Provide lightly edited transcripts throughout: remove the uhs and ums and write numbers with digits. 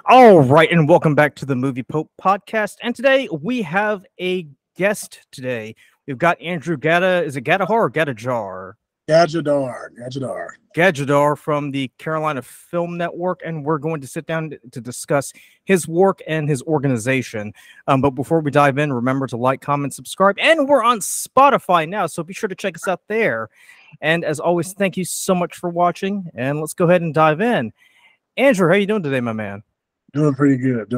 All right, and welcome back to the Movie Pope podcast. And today we have a guest. Today we've got Andrew Gada. Is it Gadahar or Gadahar? Gajadhar. Gajadhar from the Carolina Film Network, and we're going to sit down to discuss his work and his organization. But before we dive in, remember to like, comment, subscribe, and we're on Spotify now, so be sure to check us out there. And as always, thank you so much for watching, and let's go ahead and dive in. Andrew, how you doing today, my man? Doing pretty good.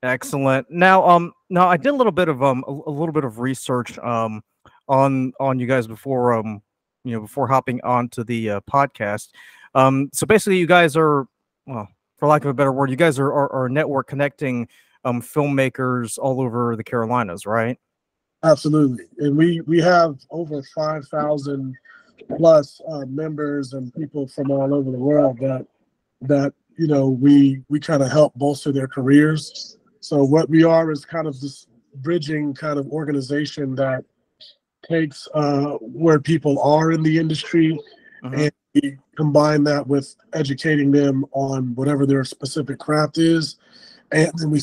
Excellent. Now I did a little bit of research on you guys before before hopping onto the podcast. So basically, you guys are, well, for lack of a better word, you guys are network connecting filmmakers all over the Carolinas, right? Absolutely. And we have over 5,000 plus members and people from all over the world that we kind of help bolster their careers. So what we are is kind of this bridging kind of organization that takes where people are in the industry, and we combine that with educating them on whatever their specific craft is, and then we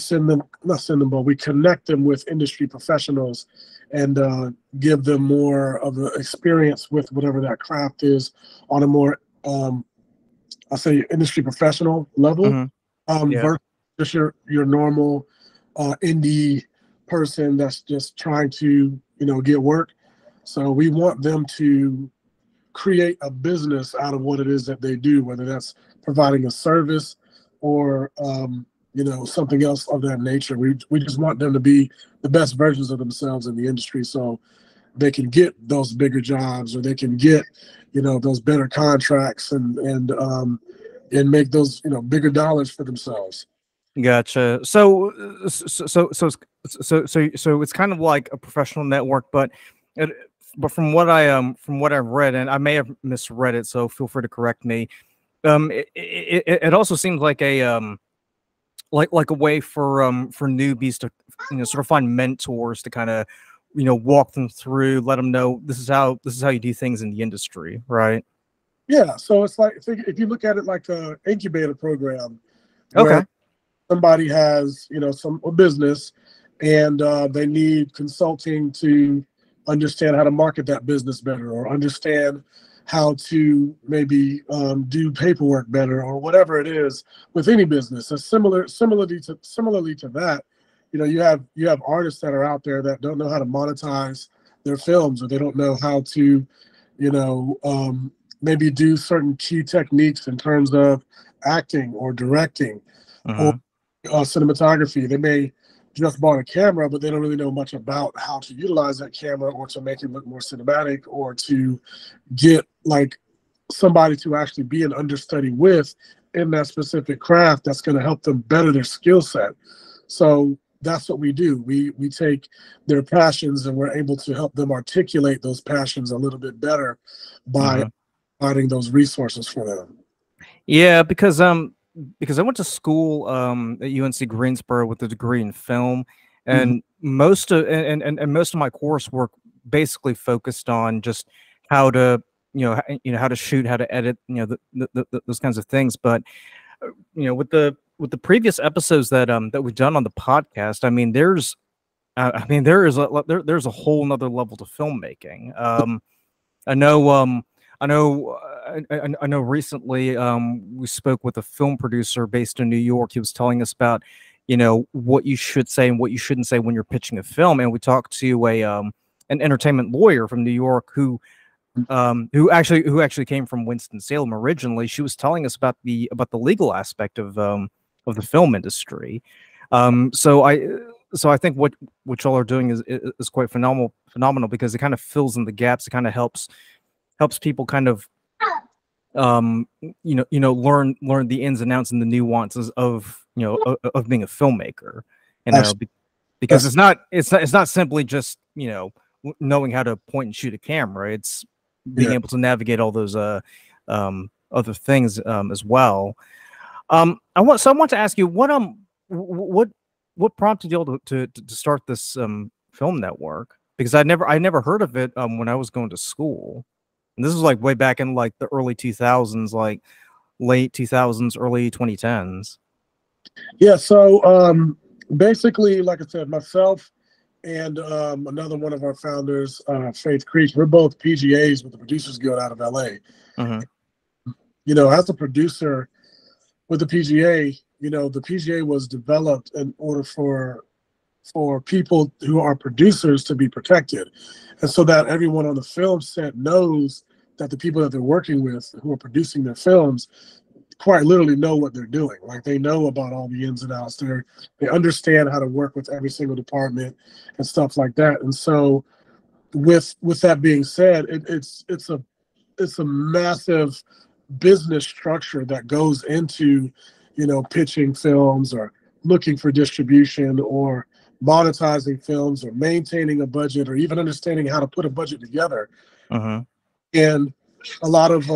connect them with industry professionals and give them more of an experience with whatever that craft is on a more I say industry professional level, versus just your normal indie person that's just trying to get work. So we want them to create a business out of what it is that they do, whether that's providing a service or something else of that nature. We just want them to be the best versions of themselves in the industry, so they can get those bigger jobs, or they can get those better contracts and make those bigger dollars for themselves. Gotcha. So it's kind of like a professional network, but from what I've read, and I may have misread it, so feel free to correct me. It also seems like a like a way for newbies to sort of find mentors to kind of walk them through, let them know this is how you do things in the industry, right? Yeah. So it's like, if you look at it like a incubator program, where Okay. somebody has a business and they need consulting to understand how to market that business better, or understand how to maybe do paperwork better, or whatever it is with any business. It's similarly to that. You have artists that are out there that don't know how to monetize their films, or they don't know how to maybe do certain key techniques in terms of acting or directing or cinematography. They may just bought a camera, but they don't really know much about how to utilize that camera, or to make it look more cinematic, or to get like somebody to actually be an understudy with in that specific craft that's going to help them better their skill set. So that's what we do. We take their passions, and we're able to help them articulate those passions a little bit better by providing those resources for them. Yeah, because I went to school at UNC Greensboro with a degree in film, and most of my coursework basically focused on just how to how to shoot, how to edit, those kinds of things. But with the previous episodes that we've done on the podcast, I mean, there's a whole nother level to filmmaking. I know recently we spoke with a film producer based in New York. He was telling us about what you should say and what you shouldn't say when you're pitching a film, and we talked to an entertainment lawyer from New York who actually came from Winston-Salem originally. She was telling us about the legal aspect of the film industry. So I think what y'all are doing is quite phenomenal, because it kind of fills in the gaps. It kind of helps people kind of learn the ins and outs and the nuances of of being a filmmaker, because it's not simply just knowing how to point and shoot a camera. It's being able to navigate all those other things as well. I want to ask you, what prompted you to start this film network? Because I never heard of it when I was going to school. And this was like way back in like the early 2000s, like late 2000s, early 2010s. Yeah, so basically, like I said, myself and another one of our founders, Faith Creech, we're both PGAs with the Producers Guild out of LA. Mm-hmm. You know, as a producer with the PGA, you know, the PGA was developed in order for people who are producers to be protected, and so that everyone on the film set knows that the people that they're working with who are producing their films quite literally know what they're doing. Like they know about all the ins and outs. They understand how to work with every single department and stuff like that. And so with that being said, it's a massive business structure that goes into, you know, pitching films or looking for distribution or monetizing films or maintaining a budget or even understanding how to put a budget together. Mm-hmm. And a lot of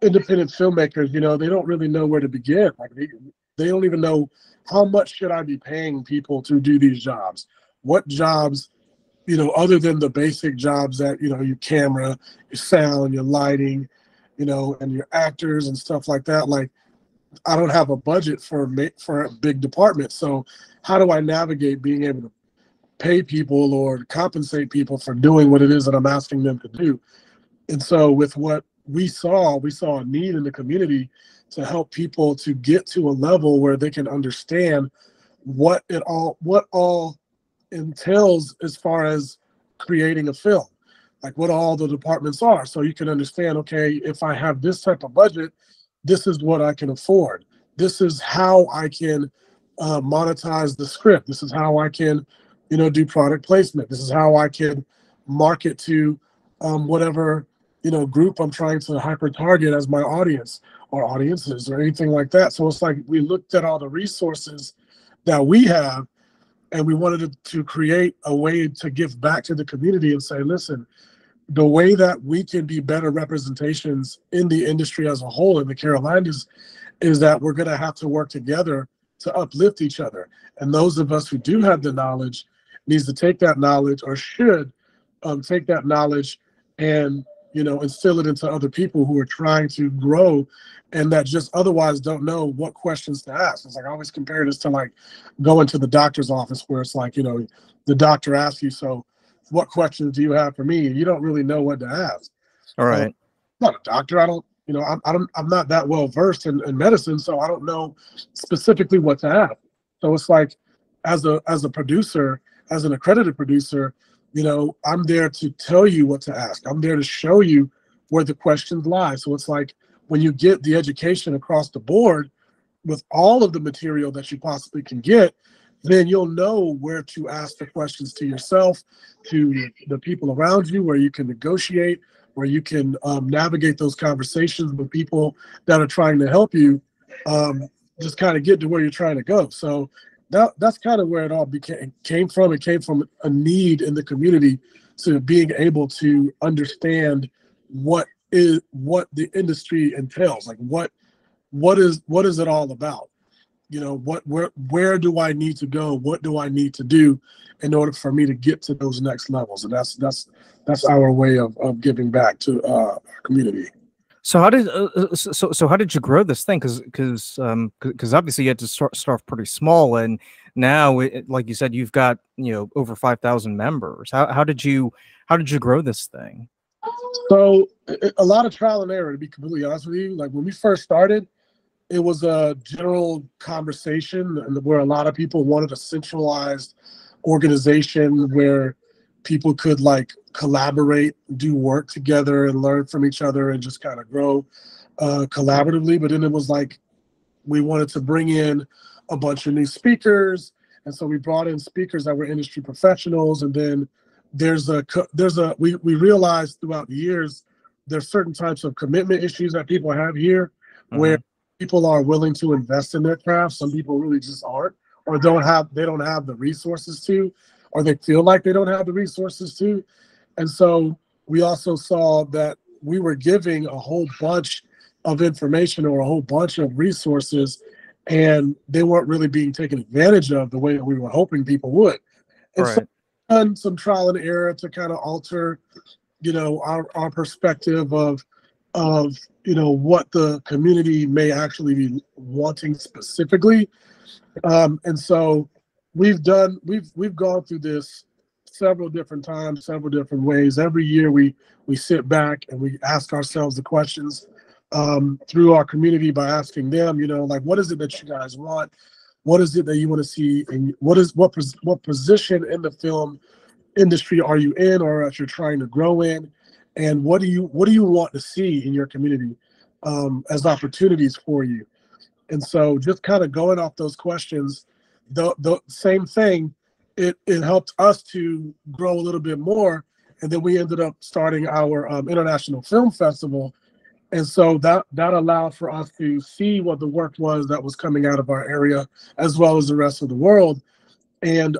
independent filmmakers, you know, they don't really know where to begin. Like they don't even know how much should I be paying people to do these jobs. What jobs, you know, other than the basic jobs that, you know, your camera, your sound, your lighting, you know, and your actors and stuff like that. Like I don't have a budget for a big department. So how do I navigate being able to pay people or compensate people for doing what it is that I'm asking them to do? And so with what we saw a need in the community to help people to get to a level where they can understand what all entails as far as creating a film, like what all the departments are. So you can understand, okay, if I have this type of budget, this is what I can afford. This is how I can monetize the script. This is how I can, you know, do product placement. This is how I can market to whatever, you know, group I'm trying to hyper target as my audience or audiences or anything like that. So it's like we looked at all the resources that we have and we wanted to create a way to give back to the community and say, listen, the way that we can be better representations in the industry as a whole in the Carolinas is that we're going to have to work together to uplift each other. And those of us who do have the knowledge needs to take that knowledge or should take that knowledge and, you know, instill it into other people who are trying to grow and that just otherwise don't know what questions to ask. It's like I always compare this to like going to the doctor's office where it's like, you know, the doctor asks you, so what questions do you have for me? And you don't really know what to ask. All right. I'm not a doctor. I don't, you know, I'm not that well versed in medicine, so I don't know specifically what to ask. So it's like, as a producer, as an accredited producer, you know, I'm there to tell you what to ask. I'm there to show you where the questions lie. So it's like when you get the education across the board with all of the material that you possibly can get, then you'll know where to ask the questions to yourself, to the people around you, where you can negotiate, where you can navigate those conversations with people that are trying to help you just kind of get to where you're trying to go. So that's kind of where it all came from. It came from a need in the community to being able to understand what the industry entails, like what is it all about? You know, where do I need to go? What do I need to do in order for me to get to those next levels? And that's our way of giving back to our community. So how did so how did you grow this thing? Because obviously you had to start pretty small, and now like you said, you've got, you know, over 5,000 members. How did you grow this thing? So a lot of trial and error, to be completely honest with you. Like when we first started, it was a general conversation where a lot of people wanted a centralized organization where people could like collaborate, do work together and learn from each other and just kind of grow collaboratively. But then it was like we wanted to bring in a bunch of new speakers. And so we brought in speakers that were industry professionals. And then we realized throughout the years, there's certain types of commitment issues that people have here where people are willing to invest in their craft. Some people really just aren't, or they don't have the resources to, or they feel like they don't have the resources to. And so we also saw that we were giving a whole bunch of information or a whole bunch of resources, and they weren't really being taken advantage of the way that we were hoping people would. And so done some trial and error to kind of alter, you know, our perspective of of, you know, what the community may actually be wanting specifically. And so we've gone through this several different times, several different ways. Every year we sit back and we ask ourselves the questions through our community by asking them, you know, like, what is it that you guys want? What is it that you want to see? And what position in the film industry are you in, or that you're trying to grow in? And what do you want to see in your community as opportunities for you? And so just kind of going off those questions, the same thing, it helped us to grow a little bit more. And then we ended up starting our international film festival. And so that allowed for us to see what the work was that was coming out of our area, as well as the rest of the world. And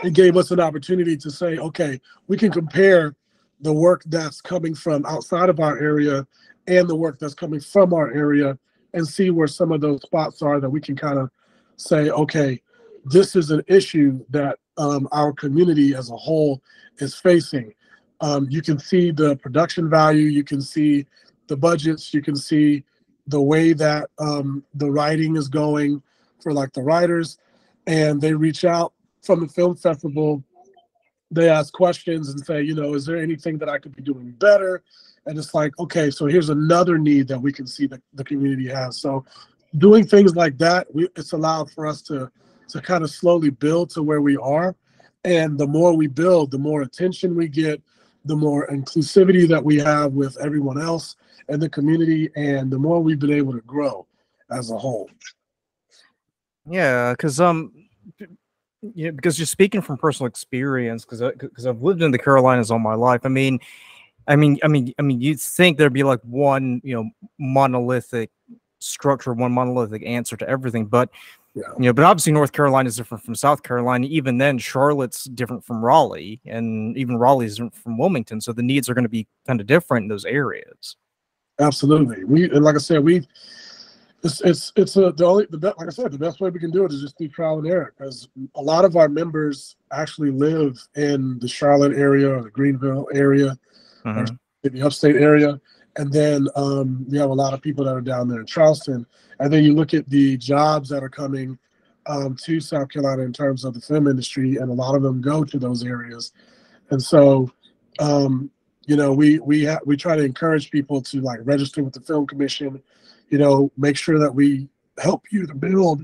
it gave us an opportunity to say, okay, we can compare the work that's coming from outside of our area and the work that's coming from our area, and see where some of those spots are that we can kind of say, okay, this is an issue that our community as a whole is facing. You can see the production value, you can see the budgets, you can see the way that the writing is going for like the writers, and they reach out from the film festival. They ask questions and say, you know, is there anything that I could be doing better? And it's like, okay, so here's another need that we can see that the community has. So doing things like that, it's allowed for us to kind of slowly build to where we are. And the more we build, the more attention we get, the more inclusivity that we have with everyone else in the community, and the more we've been able to grow as a whole. Yeah, because yeah, because just speaking from personal experience, because I've lived in the Carolinas all my life. You'd think there'd be like one, you know, monolithic structure, one monolithic answer to everything, but Yeah. you know, but obviously North Carolina is different from South Carolina. Even then, Charlotte's different from Raleigh, and even Raleigh is different from Wilmington. So the needs are going to be kind of different in those areas. Absolutely. And like I said, like I said, the best way we can do it is just through trial and error, because a lot of our members actually live in the Charlotte area or the Greenville area, or in the upstate area. And then you have a lot of people that are down there in Charleston. And then you look at the jobs that are coming to South Carolina in terms of the film industry, and a lot of them go to those areas. And so, you know, we try to encourage people to like register with the Film Commission, you know, make sure that we help you to build.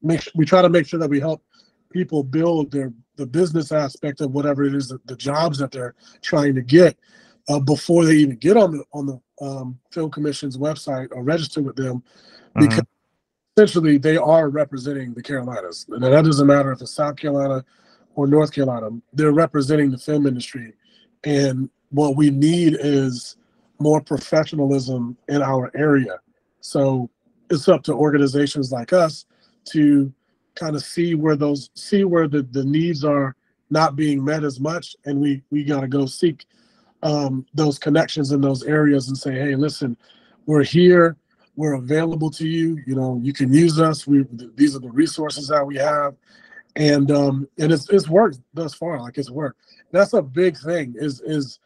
We try to make sure that we help people build the business aspect of whatever it is, the jobs that they're trying to get before they even get on the Film Commission's website or register with them, because essentially they are representing the Carolinas. And that doesn't matter if it's South Carolina or North Carolina, they're representing the film industry. And what we need is more professionalism in our area. So it's up to organizations like us to kind of see where the needs are not being met as much, and we got to go seek those connections in those areas and say, hey, listen, we're here, we're available to you, you know, you can use us, these are the resources that we have. And it's worked thus far. Like, it's worked. That's a big thing, is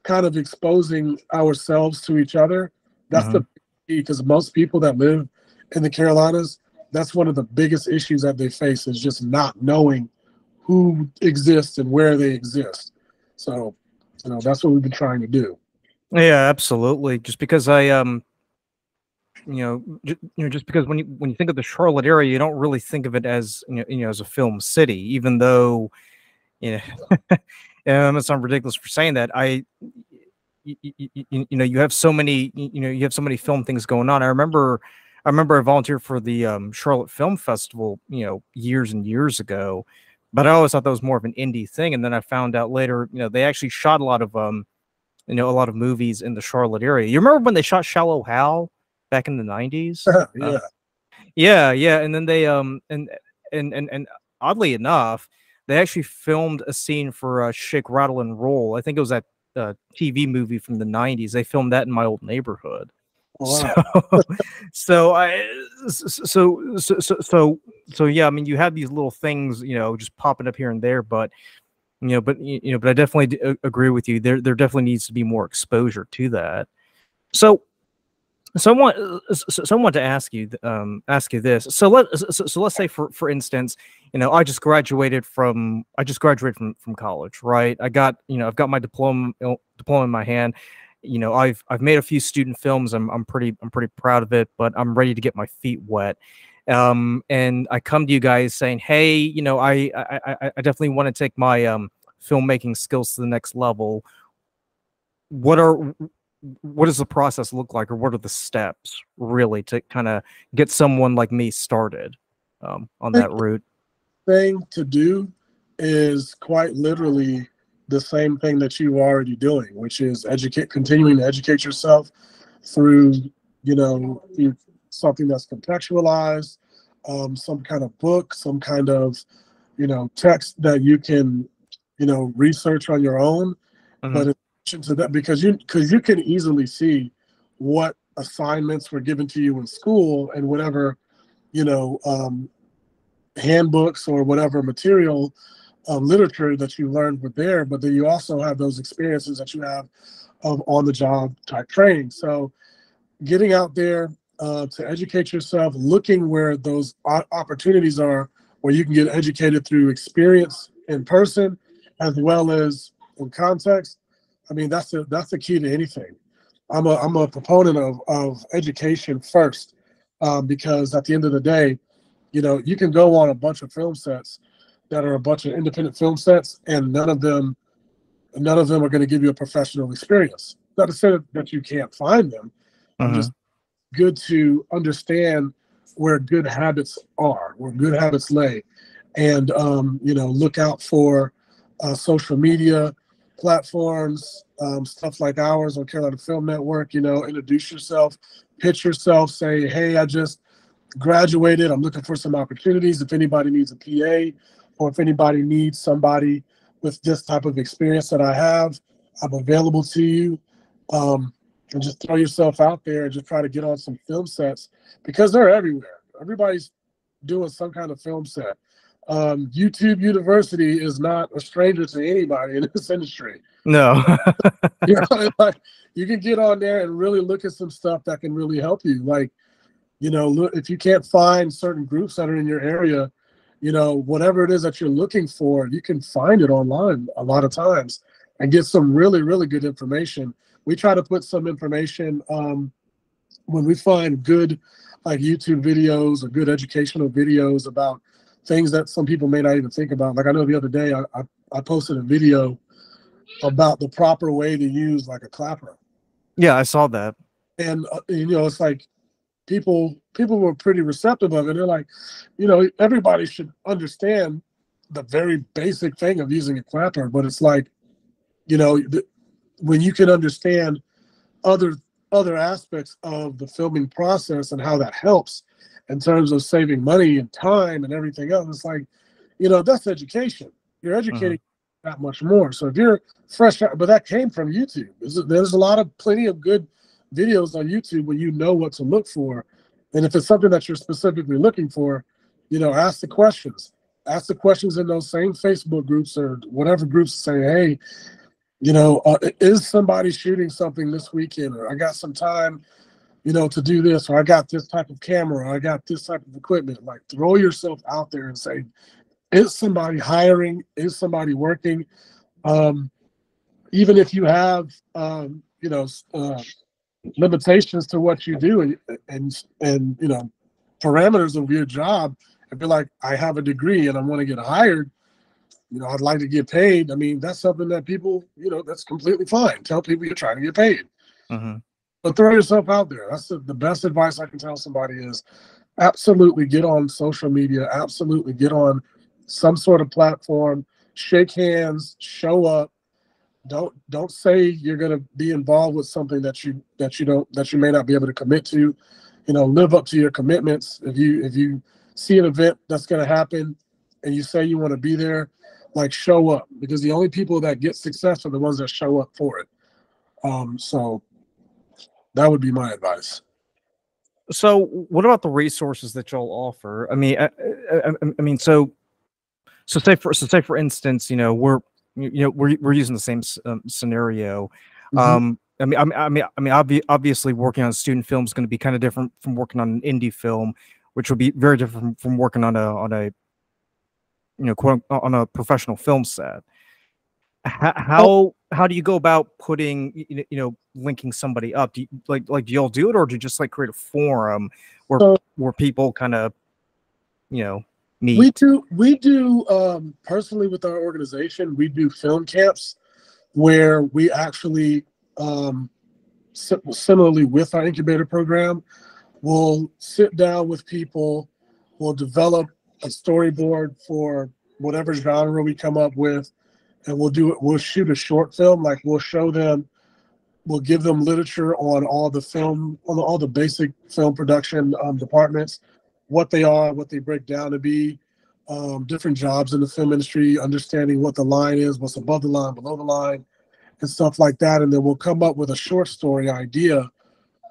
kind of exposing ourselves to each other. That's the key, because most people that live in the Carolinas, that's one of the biggest issues that they face, is just not knowing who exists and where they exist. So, you know, that's what we've been trying to do. Yeah, absolutely. Just because just because when you think of the Charlotte area, you don't really think of it as as a film city, even though you it sounds ridiculous for saying that. You have so many film things going on. I remember I volunteered for the Charlotte Film Festival, years and years ago, but I always thought that was more of an indie thing. And then I found out later, they actually shot a lot of a lot of movies in the Charlotte area. You remember when they shot Shallow Hal back in the 90s? Yeah. And then they and oddly enough, they actually filmed a scene for Shake, Rattle, and Roll. I think it was that TV movie from the 90s. They filmed that in my old neighborhood. Wow. So yeah, I mean, you have these little things, just popping up here and there, but But I definitely agree with you. There definitely needs to be more exposure to that. So So I want, so I want to ask you this. So let's say for instance, I just graduated from college, right? I've got my diploma in my hand. I've made a few student films. I'm pretty proud of it, but I'm ready to get my feet wet. And I come to you guys saying, hey, I definitely want to take my filmmaking skills to the next level. What are what does the process look like, or what are the steps really to kind of get someone like me started on that route? Thing to do is quite literally the same thing that you are already doing, which is continuing to educate yourself through, through something that's contextualized, some kind of book, some kind of, text that you can, research on your own. Hmm. But in addition to that, because you can easily see what assignments were given to you in school and whatever, you know, um, handbooks or whatever material literature that you learned were there, but then you also have those experiences that you have of on the job type training. So getting out there to educate yourself, looking where those opportunities are, where you can get educated through experience in person as well as in context. I mean, that's the key to anything. I'm a proponent of education first, because at the end of the day, you can go on a bunch of film sets that are a bunch of independent film sets, and none of them are going to give you a professional experience. Not to say that you can't find them. I'm Hmm. just good to understand where good habits are, where good habits lay, and look out for social media platforms, stuff like ours on Carolina Film Network. Introduce yourself, pitch yourself, say, "Hey, I just graduated. I'm looking for some opportunities. If anybody needs a PA, or if anybody needs somebody with this type of experience that I have, I'm available to you." And just throw yourself out there and just try to get on some film sets, because they're everywhere. Everybody's doing some kind of film set. YouTube University is not a stranger to anybody in this industry. No. Like, you can get on there and really look at some stuff that can really help you. Like, look, if you can't find certain groups that are in your area, whatever it is that you're looking for, you can find it online a lot of times and get some really, really good information. We try to put some information when we find good, like YouTube videos or good educational videos about things that some people may not even think about. Like, I know the other day I posted a video about the proper way to use like a clapper. Yeah, I saw that. And it's like people were pretty receptive of it. They're like, everybody should understand the very basic thing of using a clapper. But it's like, when you can understand other other aspects of the filming process and how that helps in terms of saving money and time and everything else, it's like, that's education. You're Hmm. educating that much more. So if you're fresh out, but that came from YouTube. There's a lot of plenty of good videos on YouTube when you know what to look for. And if it's something that you're specifically looking for, ask the questions. Ask the questions in those same Facebook groups or whatever groups, say, hey, is somebody shooting something this weekend? Or I got some time, to do this, or I got this type of camera, or I got this type of equipment. Like, throw yourself out there and say, is somebody hiring? Is somebody working? Um, Even if you have, limitations to what you do, and parameters of your job, and be like, I have a degree and I want to get hired. I'd like to get paid. I mean, that's something that people, that's completely fine. Tell people you're trying to get paid, Hmm. but throw yourself out there. That's the best advice I can tell somebody is absolutely get on social media, absolutely get on some sort of platform, shake hands, show up. Don't say you're going to be involved with something that you may not be able to commit to. Live up to your commitments. If you see an event that's going to happen and you say you want to be there, like, show up, because the only people that get success are the ones that show up for it. So that would be my advice. So, what about the resources that y'all offer? I mean, I mean, so say for instance, we're using the same scenario. Mhm. Obviously, working on student film is going to be kind of different from working on an indie film, which would be very different from working on a quote on a professional film set. Oh, How do you go about putting linking somebody up? Do you, do y'all do it, or do you just like create a forum so where people kind of you know we meet? do we do personally with our organization, we do film camps where we actually similarly with our incubator program, we'll sit down with people, we'll develop a storyboard for whatever genre we come up with, and we'll shoot a short film. Like we'll show them, we'll give them literature on all the basic film production departments, what they are, what they break down to be, different jobs in the film industry, understanding what the line is, what's above the line, below the line, and stuff like that. And then we'll come up with a short story idea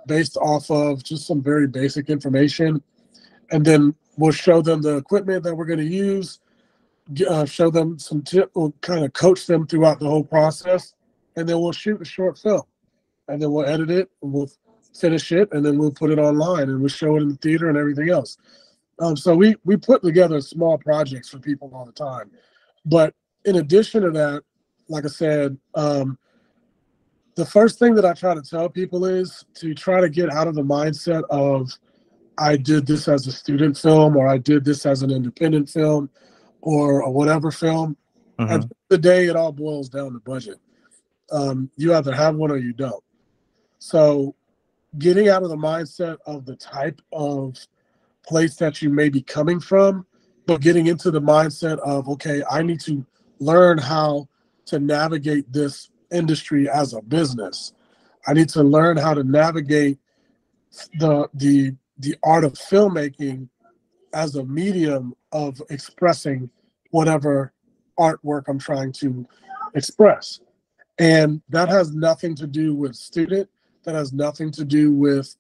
based off of just some very basic information. And then we'll show them the equipment that we're going to use, show them some tip, we'll kind of coach them throughout the whole process. And then we'll shoot a short film. And then we'll edit it, and we'll finish it, and then we'll put it online, and we'll show it in the theater and everything else. So we put together small projects for people all the time. But in addition to that, like I said, the first thing that I try to tell people is to try to get out of the mindset of I did this as a student film, or I did this as an independent film, or a whatever film. At the end of the day, it all boils down to budget. You either have one or you don't. So getting out of the mindset of the type of place that you may be coming from, but getting into the mindset of, okay, I need to learn how to navigate this industry as a business. I need to learn how to navigate the art of filmmaking as a medium of expressing whatever artwork I'm trying to express. And that has nothing to do with student. That has nothing to do with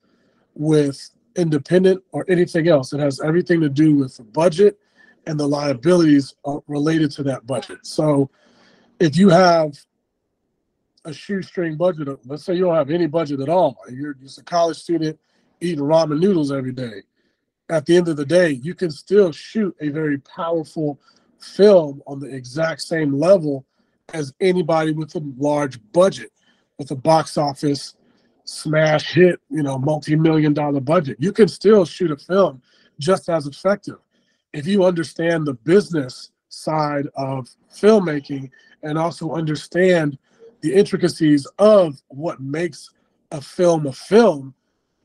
independent or anything else. It has everything to do with the budget and the liabilities related to that budget. So if you have a shoestring budget, let's say you don't have any budget at all, you're just a college student eating ramen noodles every day. At the end of the day, you can still shoot a very powerful film on the exact same level as anybody with a large budget, with a box office smash hit, multi-million-dollar budget. You can still shoot a film just as effective if you understand the business side of filmmaking and also understand the intricacies of what makes a film,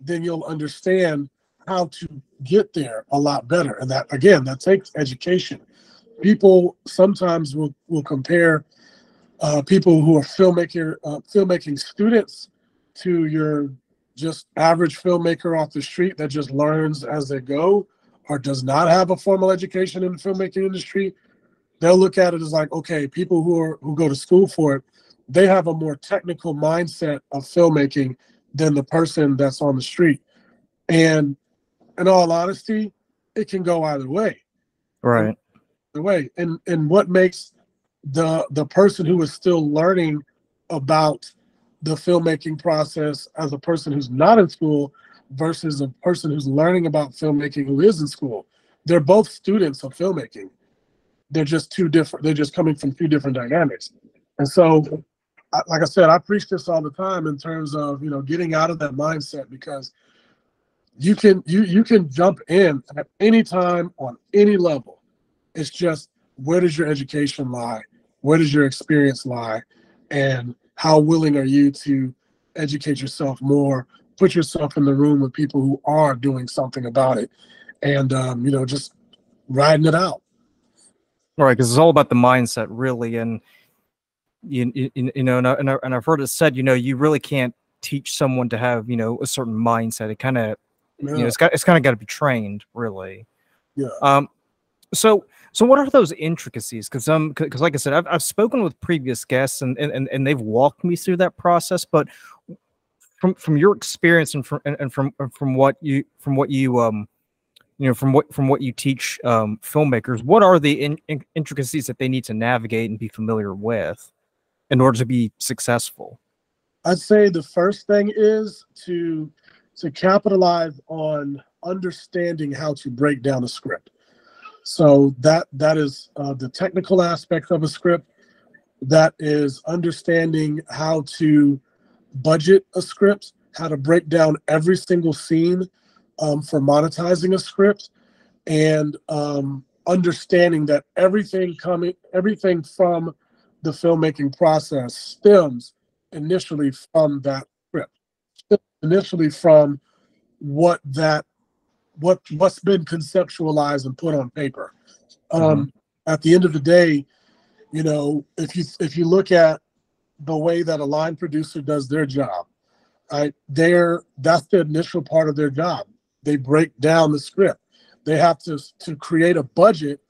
then you'll understand how to get there a lot better. And that, again, that takes education. People sometimes will compare people who are filmmaking students to your just average filmmaker off the street that just learns as they go or does not have a formal education in the filmmaking industry. They'll look at it as like, okay, people who go to school for it, they have a more technical mindset of filmmaking than the person that's on the street. And in all honesty, it can go either way. Right. And what makes the person who is still learning about the filmmaking process as a person who's not in school versus a person who's learning about filmmaking who is in school? They're both students of filmmaking. They're just two different. They're just coming from two different dynamics. And so, like I said, I preach this all the time in terms of getting out of that mindset, because you can jump in at any time on any level. It's just, where does your education lie? Where does your experience lie? And how willing are you to educate yourself more, put yourself in the room with people who are doing something about it, and just riding it out. Right, because it's all about the mindset, really, and and I've heard it said, you really can't teach someone to have a certain mindset. It kind of Yeah. it's kind of got to be trained, really. Yeah. So what are those intricacies? Because like I said, I've spoken with previous guests and they've walked me through that process. But from your experience and from what you from what you teach filmmakers, what are the intricacies that they need to navigate and be familiar with in order to be successful? I'd say the first thing is to capitalize on understanding how to break down a script. So that is the technical aspect of a script. That is understanding how to budget a script, how to break down every single scene for monetizing a script, and understanding that everything from the filmmaking process stems initially from that script, initially from what's been conceptualized and put on paper. At the end of the day, if you look at the way that a line producer does their job, right? That's the initial part of their job. They break down the script. They have to create a budget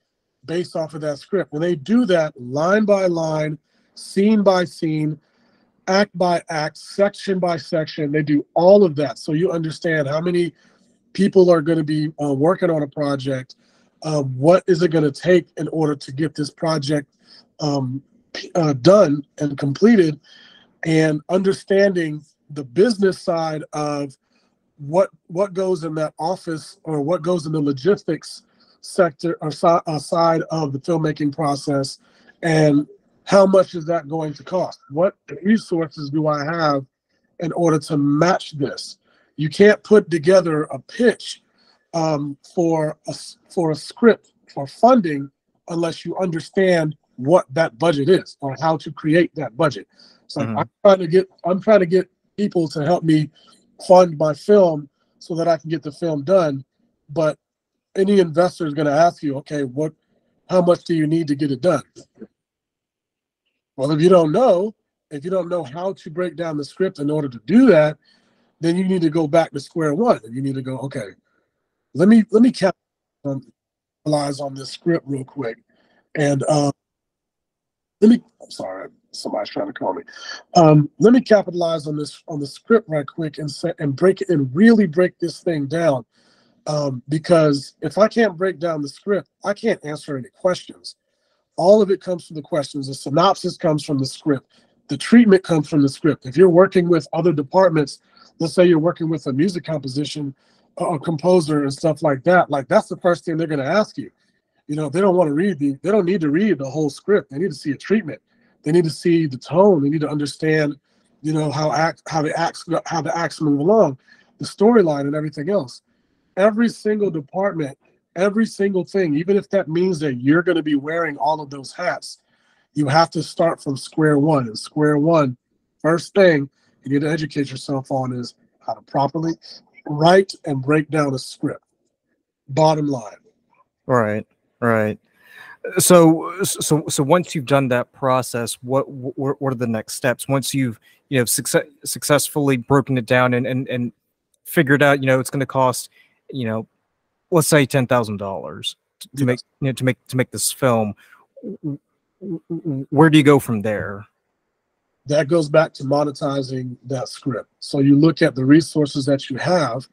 based off of that script. When they do that line by line, scene by scene, act by act, section by section, they do all of that. So you understand how many people are going to be working on a project. What is it going to take in order to get this project done and completed, and understanding the business side of what goes in that office, or what goes in the logistics sector or side of the filmmaking process, and how much is that going to cost? What resources do I have in order to match this? You can't put together a pitch for a script for funding unless you understand what that budget is or how to create that budget. So I'm trying to get people to help me fund my film so that I can get the film done. But any investor is going to ask you, okay, how much do you need to get it done? Well, if you don't know how to break down the script in order to do that, then you need to go back to square one. And you need to go, okay, let me capitalize on this script real quick. And sorry, somebody's trying to call me. Let me capitalize on the script right quick and break it and really break this thing down. Because if I can't break down the script, I can't answer any questions. All of it comes from the questions. The synopsis comes from the script. The treatment comes from the script. If you're working with other departments, let's say you're working with a music composition, a composer and stuff like that, that's the first thing they're going to ask you. They don't want to they don't need to read the whole script. They need to see a treatment. They need to see the tone. They need to understand, how the acts move along, the storyline and everything else. Every single department, every single thing, even if that means that you're going to be wearing all of those hats, you have to start from square one. And square one, first thing you need to educate yourself on is how to properly write and break down a script. Bottom line. Right. So once you've done that process, what are the next steps? Once you've successfully broken it down and figured out it's going to cost let's say $10,000 to make to make this film, where do you go from there? That goes back to monetizing that script. So you look at the resources that you have,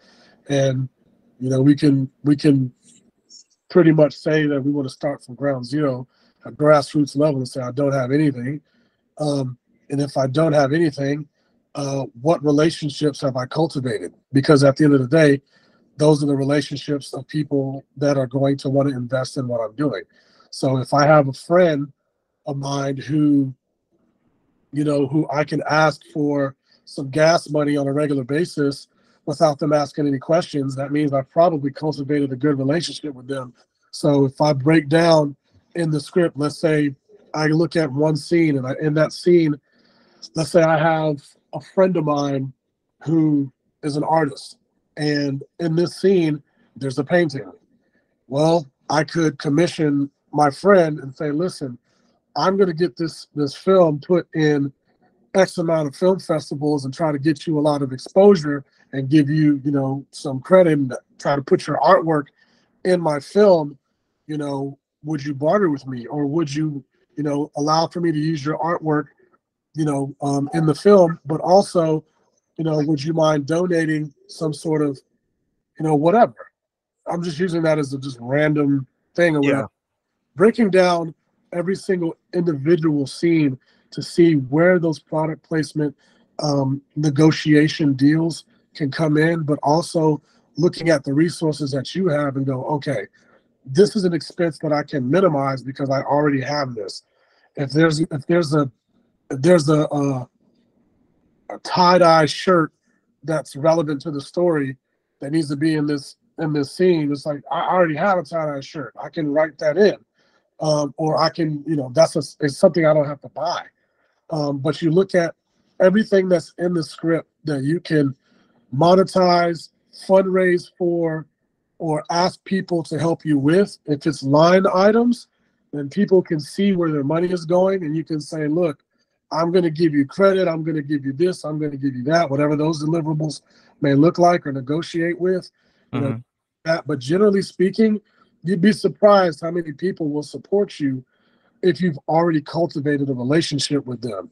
and we can pretty much say that we want to start from ground zero, at grassroots level, and say I don't have anything. And if I don't have anything, what relationships have I cultivated? Because at the end of the day, those are the relationships of people that are going to want to invest in what I'm doing. So if I have a friend of mine who I can ask for some gas money on a regular basis without them asking any questions, that means I've probably cultivated a good relationship with them. So if I break down in the script, let's say I look at one scene, and in that scene, let's say I have a friend of mine who is an artist, and in this scene, there's a painting. Well, I could commission my friend and say, listen, I'm going to get this film put in X amount of film festivals and try to get you a lot of exposure and give you, some credit and try to put your artwork in my film. Would you barter with me, or would you, allow for me to use your artwork, in the film, but also, would you mind donating some sort of, whatever? I'm just using that as a just random thing or whatever. Yeah. Breaking down every single individual scene to see where those product placement negotiation deals can come in, but also looking at the resources that you have and go, okay, this is an expense that I can minimize because I already have this. If there's a tie-dye shirt that's relevant to the story that needs to be in this scene, it's like I already have a tie-dye shirt. I can write that in, or I can, it's something I don't have to buy. But you look at everything that's in the script that you can monetize, fundraise for, or ask people to help you with. If it's line items, then people can see where their money is going, and you can say, look, I'm going to give you credit, I'm going to give you this, I'm going to give you that, whatever those deliverables may look like or negotiate with, Mm-hmm. that. But generally speaking, you'd be surprised how many people will support you if you've already cultivated a relationship with them.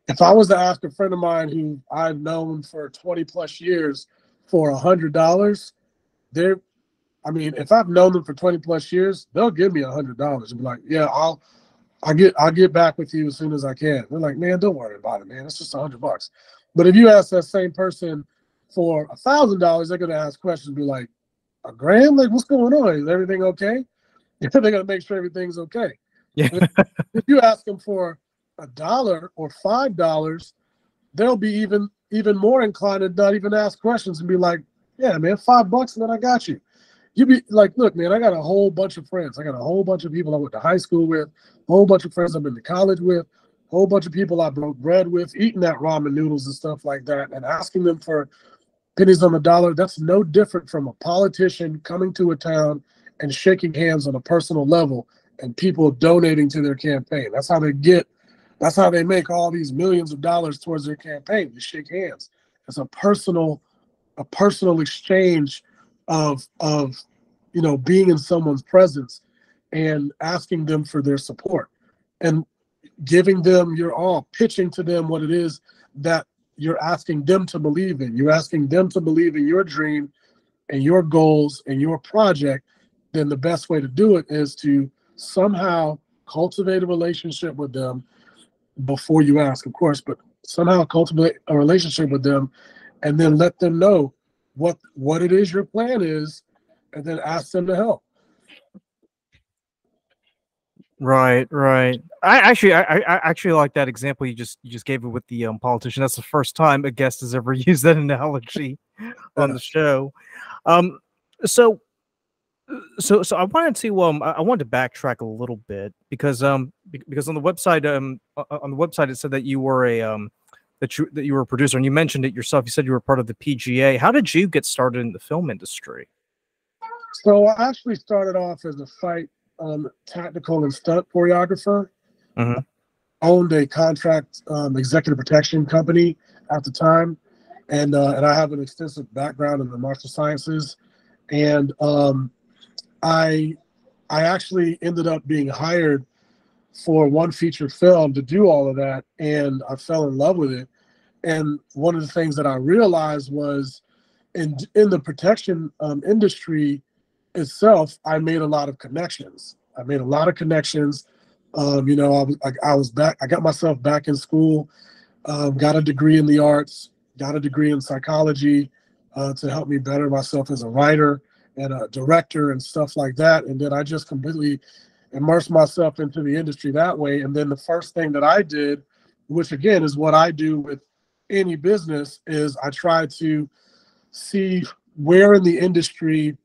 If I was to ask a friend of mine who I've known for 20 plus years for $100, if I've known them for 20 plus years, they'll give me $100 and be like, yeah, I'll get back with you as soon as I can. They're like, man, don't worry about it, man. It's just $100. But if you ask that same person for $1,000, they're gonna ask questions and be like, a grand? Like, what's going on? Is everything okay? They're gonna make sure everything's okay. Yeah. If you ask them for $1 or $5, they'll be even more inclined to not even ask questions and be like, yeah, man, $5 and then I got you. You'd be like, look, man, I got a whole bunch of friends. I got a whole bunch of people I went to high school with, a whole bunch of friends I've been to college with, a whole bunch of people I broke bread with, eating that ramen noodles and stuff like that, and asking them for pennies on the dollar. That's no different from a politician coming to a town and shaking hands on a personal level and people donating to their campaign. That's how they make all these millions of dollars towards their campaign. They shake hands. It's a personal exchange of being in someone's presence and asking them for their support and giving them your all, pitching to them what it is that you're asking them to believe in. You're asking them to believe in your dream and your goals and your project. Then the best way to do it is to somehow cultivate a relationship with them before you ask, of course, but somehow cultivate a relationship with them and then let them know what it is your plan is, and then ask them to help. Right, right. I actually like that example you just gave it with the politician. That's the first time a guest has ever used that analogy on the show. Um, so so I wanted to I wanted to backtrack a little bit because because on the website it said that you were a that you were a producer, and you mentioned it yourself. You said you were part of the PGA. How did you get started in the film industry? So I actually started off as a fight tactical and stunt choreographer. Mm-hmm. Owned a contract executive protection company at the time, and I have an extensive background in the martial sciences, and I actually ended up being hired for one feature film to do all of that, and I fell in love with it. And one of the things that I realized was in the protection industry itself, I made a lot of connections. I was back. I got myself back in school, got a degree in the arts, got a degree in psychology to help me better myself as a writer and a director and stuff like that. And then I just completely immersed myself into the industry that way. And then the first thing that I did, which again is what I do with any business, is I try to see where in the industry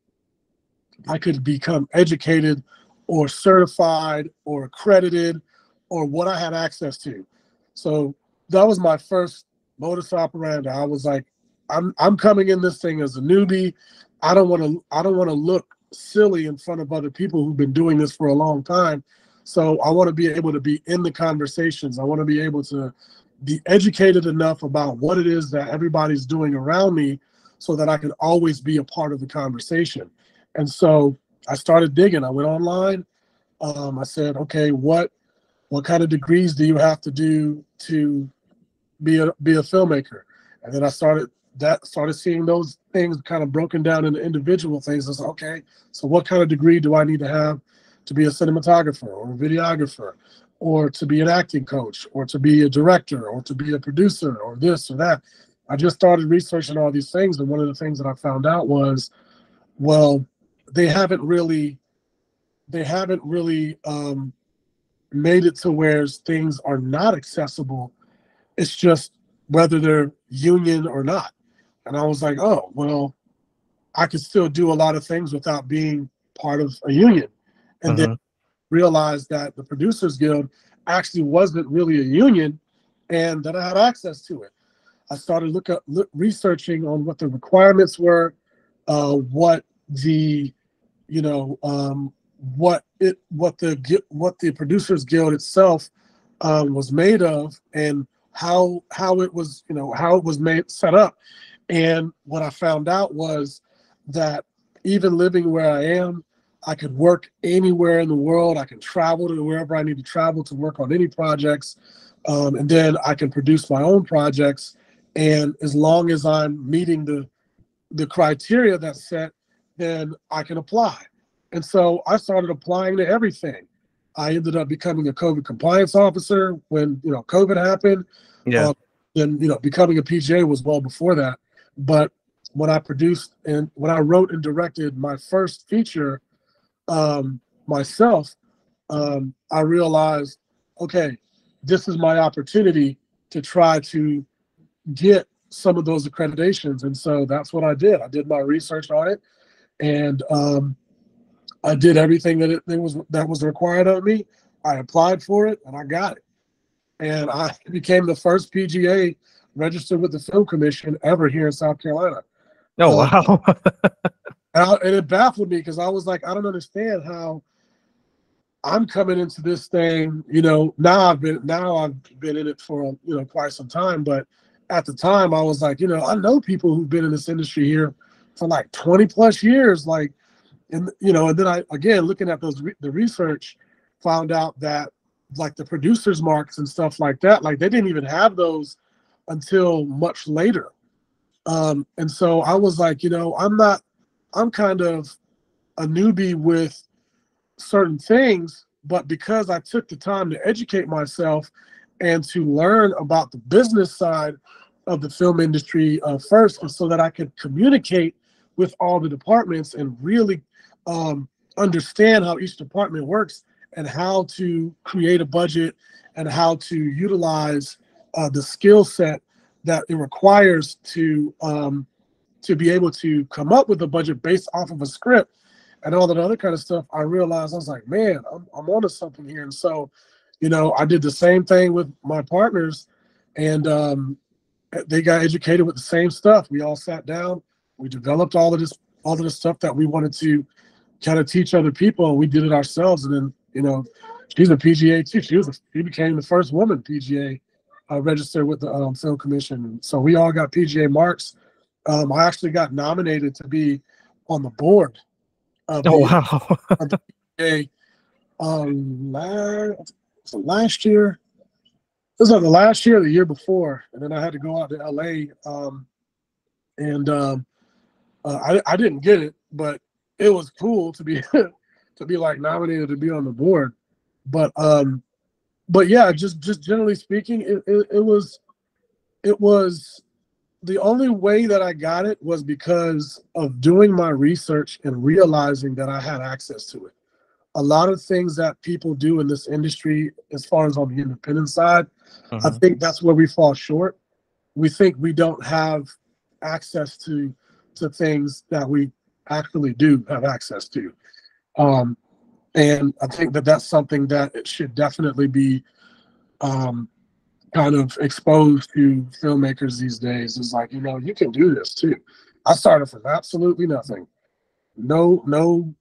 I could become educated or certified or accredited or what I had access to. So that was my first modus operandi. I was like, I'm coming in this thing as a newbie. I don't want to look silly in front of other people who've been doing this for a long time. So I want to be able to be in the conversations. I want to be able to be educated enough about what it is that everybody's doing around me so that I can always be a part of the conversation. And so I started digging. I went online. I said, okay, what kind of degrees do you have to do to be a filmmaker? And then I started that started seeing those things kind of broken down into individual things. I was like, okay, so what kind of degree do I need to have to be a cinematographer or a videographer, or to be an acting coach, or to be a director, or to be a producer, or this or that? I just started researching all these things, and one of the things that I found out was, well, they haven't really made it to where things are not accessible. It's just whether they're union or not. And I was like, oh, well, I could still do a lot of things without being part of a union. And then realized that the Producers Guild actually wasn't really a union, and that I had access to it. I started researching on what the requirements were, what the, you know, what the Producers Guild itself was made of, and how it was, you know, how it was set up. And what I found out was that even living where I am, I could work anywhere in the world. I can travel to wherever I need to travel to work on any projects, and then I can produce my own projects. And as long as I'm meeting the criteria that's set, then I can apply. And so I started applying to everything. I ended up becoming a COVID compliance officer when, you know, COVID happened. Yeah. Then, you know, becoming a PGA was well before that. But when I wrote and directed my first feature myself, I realized, okay, this is my opportunity to try to get some of those accreditations. And so that's what I did. I did my research on it, and I did everything that was required of me. I applied for it, and I got it. And I became the first PGA registered with the Film Commission ever here in South Carolina. Oh, wow. And it baffled me, because I was like, I don't understand how I'm coming into this thing. You know, now I've been in it for, you know, quite some time, but at the time I was like, you know, I know people who've been in this industry here for like 20 plus years, like, and you know, and then I, again, looking at the research, found out that like the producers marks and stuff like that, like they didn't even have those until much later. And so I was like, you know, I'm kind of a newbie with certain things, but because I took the time to educate myself and to learn about the business side of the film industry first, and so that I could communicate with all the departments and really understand how each department works, and how to create a budget, and how to utilize the skill set that it requires to be able to come up with a budget based off of a script and all that other kind of stuff. I realized, I was like, man, I'm onto something here. And so, you know, I did the same thing with my partners, and they got educated with the same stuff. We all sat down, we developed all of this stuff that we wanted to kind of teach other people, and we did it ourselves. And then, you know, she's a PGA too. She became the first woman PGA registered with the Film Commission. So we all got PGA marks. I actually got nominated to be on the board of Oh, wow. the PGA last year. This was like the last year or the year before, and then I had to go out to LA, and I didn't get it, but it was cool to be to be like nominated to be on the board. But yeah, just generally speaking, it was the only way that I got it was because of doing my research and realizing that I had access to it. A lot of things that people do in this industry, as far as on the independent side, I think that's where we fall short. We think we don't have access to things that we actually do have access to. And I think that that's something that it should definitely be kind of exposed to filmmakers these days. Is like, you know, you can do this too. I started from absolutely nothing. No,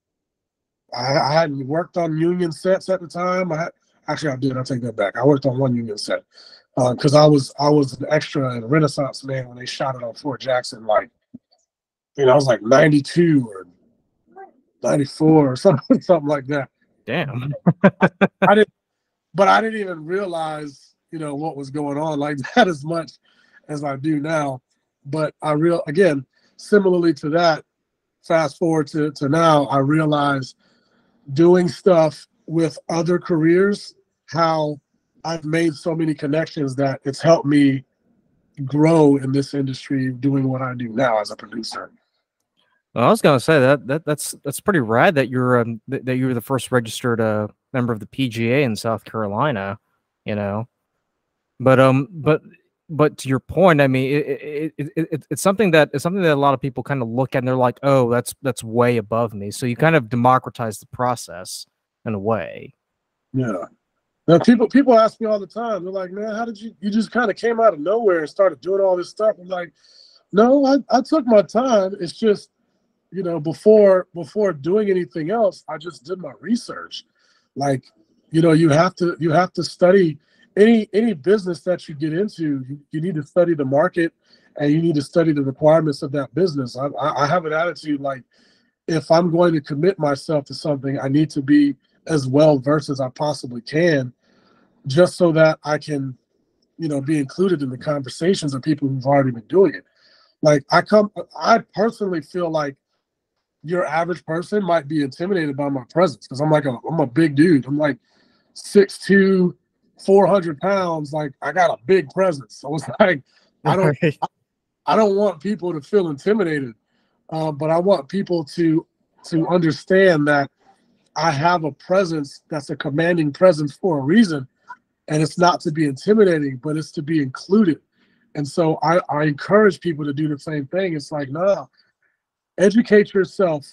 I hadn't worked on union sets at the time. Actually, I did. I take that back. I worked on one union set because I was an extra in Renaissance Man when they shot it on Fort Jackson. Like, you know, I was like 92 or 94 or something like that. Damn. I didn't even realize, you know, what was going on like that as much as I do now. But again, similarly to that, fast forward to now, I realize doing stuff with other careers, how I've made so many connections that it's helped me grow in this industry doing what I do now as a producer. Well, I was gonna say that's pretty rad that you're that you were the first registered member of the PGA in South Carolina, you know. But to your point, I mean, it's something that a lot of people kind of look at and they're like, oh, that's way above me. So you kind of democratize the process in a way. Yeah. Now people ask me all the time. They're like, man, how did you just kind of came out of nowhere and started doing all this stuff? I'm like, no, I took my time. It's just, you know, before doing anything else, I just did my research. Like, you know, you have to study any business that you get into. You need to study the market, and you need to study the requirements of that business. I have an attitude like, if I'm going to commit myself to something, I need to be as well versed as I possibly can, just so that I can, you know, be included in the conversations of people who've already been doing it. Like I personally feel like your average person might be intimidated by my presence, because I'm a big dude. I'm like 6'2", 400 pounds. Like, I got a big presence. So it's like, I don't want people to feel intimidated, but I want people to understand that I have a presence that's a commanding presence for a reason, and it's not to be intimidating, but it's to be included. And so I encourage people to do the same thing. It's like, no, educate yourself,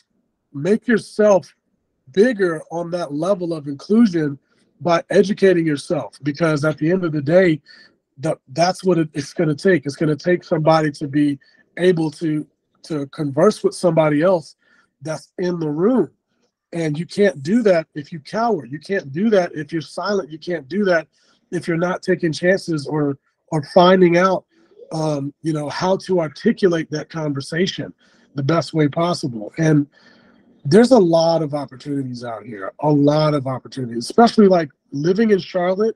make yourself bigger on that level of inclusion by educating yourself, because at the end of the day, that's what it's going to take. It's going to take somebody to be able to converse with somebody else that's in the room. And you can't do that if you cower. You can't do that if you're silent. You can't do that if you're not taking chances or finding out, you know, how to articulate that conversation the best way possible. And there's a lot of opportunities out here, a lot of opportunities, especially like living in Charlotte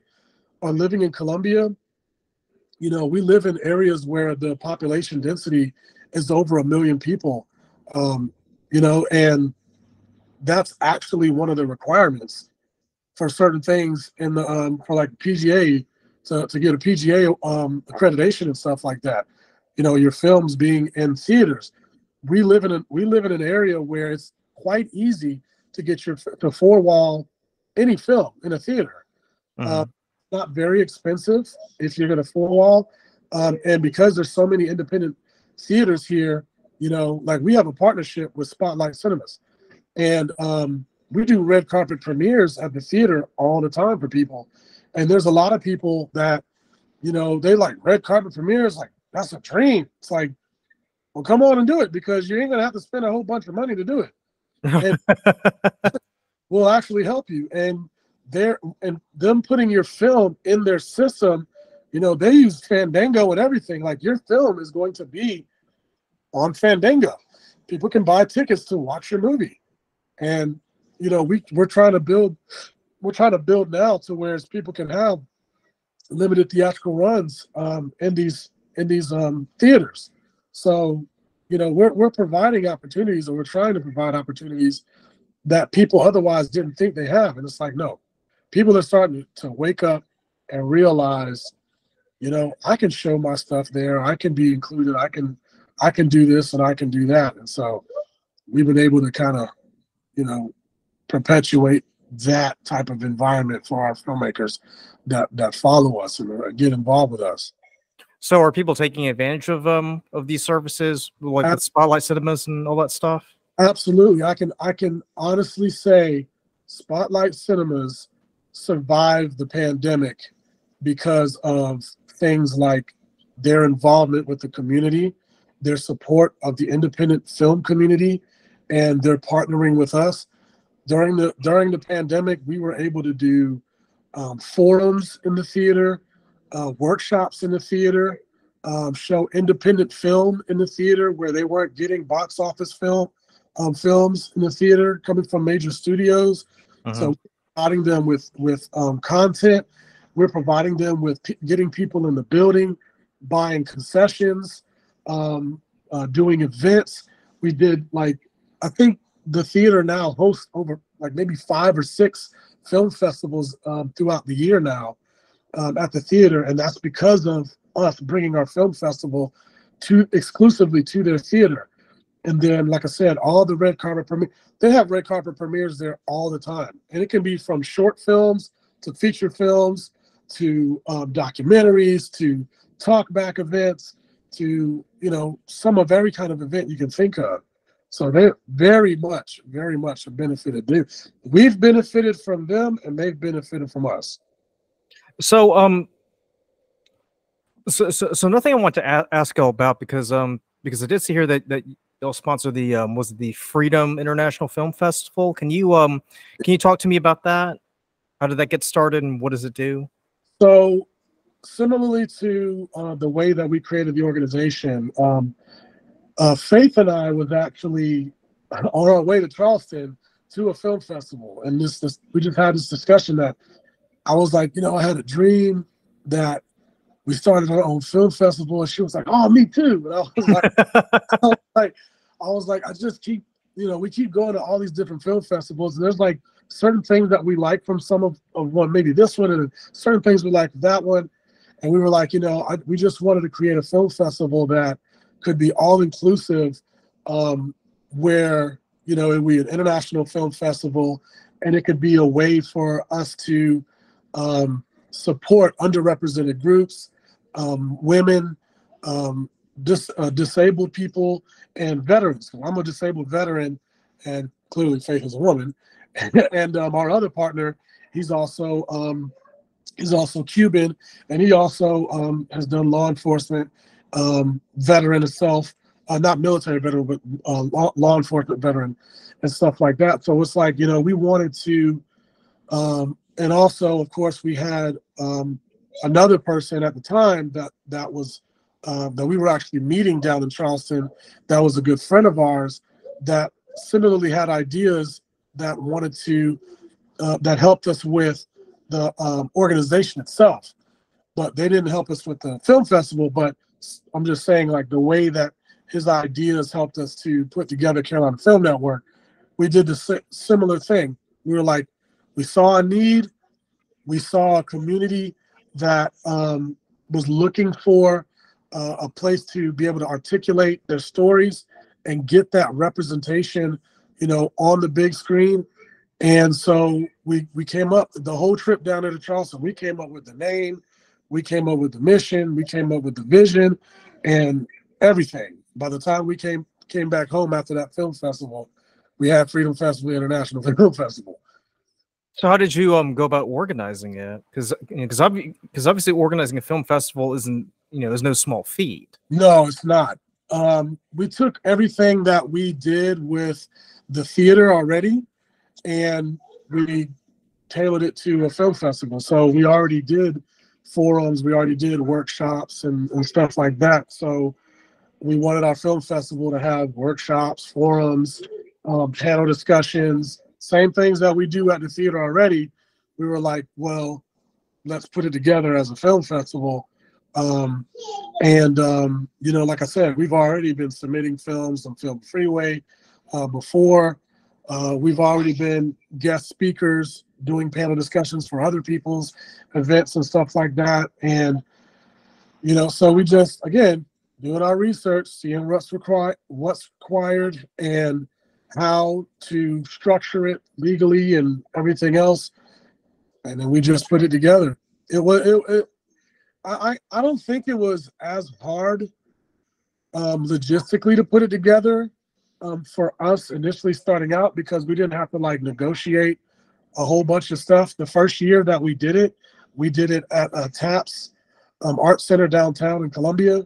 or living in Columbia. You know, we live in areas where the population density is over 1 million people, you know, and that's actually one of the requirements for certain things in the for like PGA to get a PGA accreditation and stuff like that. You know, your films being in theaters. We live in an area where it's quite easy to get to 4-wall any film in a theater. Mm-hmm. Not very expensive if you're going to 4-wall, and because there's so many independent theaters here, you know, like we have a partnership with Spotlight Cinemas, and we do red carpet premieres at the theater all the time for people. And there's a lot of people that, you know, they like red carpet premieres, like that's a dream. It's like, well, come on and do it, because you ain't gonna have to spend a whole bunch of money to do it. And we'll actually help you. And them putting your film in their system, you know, they use Fandango and everything. Like, your film is going to be on Fandango. People can buy tickets to watch your movie. And, you know, we're trying to build now to where people can have limited theatrical runs in these theaters. So, you know, we're providing opportunities, or we're trying to provide opportunities that people otherwise didn't think they have. And it's like, no, people are starting to wake up and realize, you know, I can show my stuff there. I can be included. I can do this and I can do that. And so we've been able to kind of, you know, perpetuate that type of environment for our filmmakers that follow us and get involved with us. So are people taking advantage of these services, like with Spotlight Cinemas and all that stuff? Absolutely. I can honestly say Spotlight Cinemas survived the pandemic because of things like their involvement with the community, their support of the independent film community, and their partnering with us. During the pandemic, we were able to do forums in the theater, workshops in the theater, show independent film in the theater where they weren't getting box office films in the theater coming from major studios. Uh-huh. So providing them with content, we're providing them with getting people in the building, buying concessions, doing events. We did, like, I think the theater now hosts over like maybe 5 or 6 film festivals throughout the year now at the theater, and that's because of us bringing our film festival exclusively to their theater. And then, like I said, all the red carpet premiere, they have red carpet premieres there all the time, and it can be from short films to feature films to documentaries to talkback events to, you know, some of every kind of event you can think of. So they very much have benefited. We've benefited from them, and they've benefited from us. So so nothing I want to ask y'all about, because I did see here that y'all sponsor the was it the Freedom International Film Festival. Can you talk to me about that? How did that get started, and what does it do? So similarly to the way that we created the organization, Faith and I was actually on our way to Charleston to a film festival, and we just had this discussion that I was like, you know, I had a dream that we started our own film festival, and she was like, "Oh, me too." And I was like, I just keep, you know, we keep going to all these different film festivals, and there's like certain things that we like from some of one, maybe this one, and certain things we like that one, and we were like, you know, we just wanted to create a film festival that could be all inclusive, where, you know, it would be an international film festival, and it could be a way for us to support underrepresented groups, women, disabled people, and veterans. I'm a disabled veteran, and clearly Faith is a woman. And our other partner, he's also Cuban, and he also has done law enforcement, veteran himself, not military veteran, but law enforcement veteran and stuff like that. So it's like, you know, we wanted to, and also, of course, we had another person at the time that was that we were actually meeting down in Charleston, that was a good friend of ours, that similarly had ideas that wanted to that helped us with the organization itself, but they didn't help us with the film festival. But I'm just saying, like, the way that his ideas helped us to put together Carolina Film Network, we did the similar thing. We were like, we saw a need, we saw a community that was looking for a place to be able to articulate their stories and get that representation, you know, on the big screen. And so we came up the whole trip down there to Charleston. We came up with the name, we came up with the mission, we came up with the vision, and everything. By the time we came back home after that film festival, we had Freedom Festival International Film Festival. So how did you go about organizing it? Because obviously organizing a film festival isn't, you know, there's no small feat. No, it's not. We took everything that we did with the theater already, and we tailored it to a film festival. So we already did forums, we already did workshops and stuff like that. So we wanted our film festival to have workshops, forums, panel discussions, same things that we do at the theater already. We were like, well, let's put it together as a film festival. You know, like I said, we've already been submitting films on Film Freeway before. We've already been guest speakers doing panel discussions for other people's events and stuff like that. And, you know, so we just, again, doing our research, seeing what's required and how to structure it legally and everything else. And then we just put it together. I don't think it was as hard logistically to put it together for us initially starting out, because we didn't have to like negotiate a whole bunch of stuff. The first year that we did it at TAPS Art Center downtown in Columbia.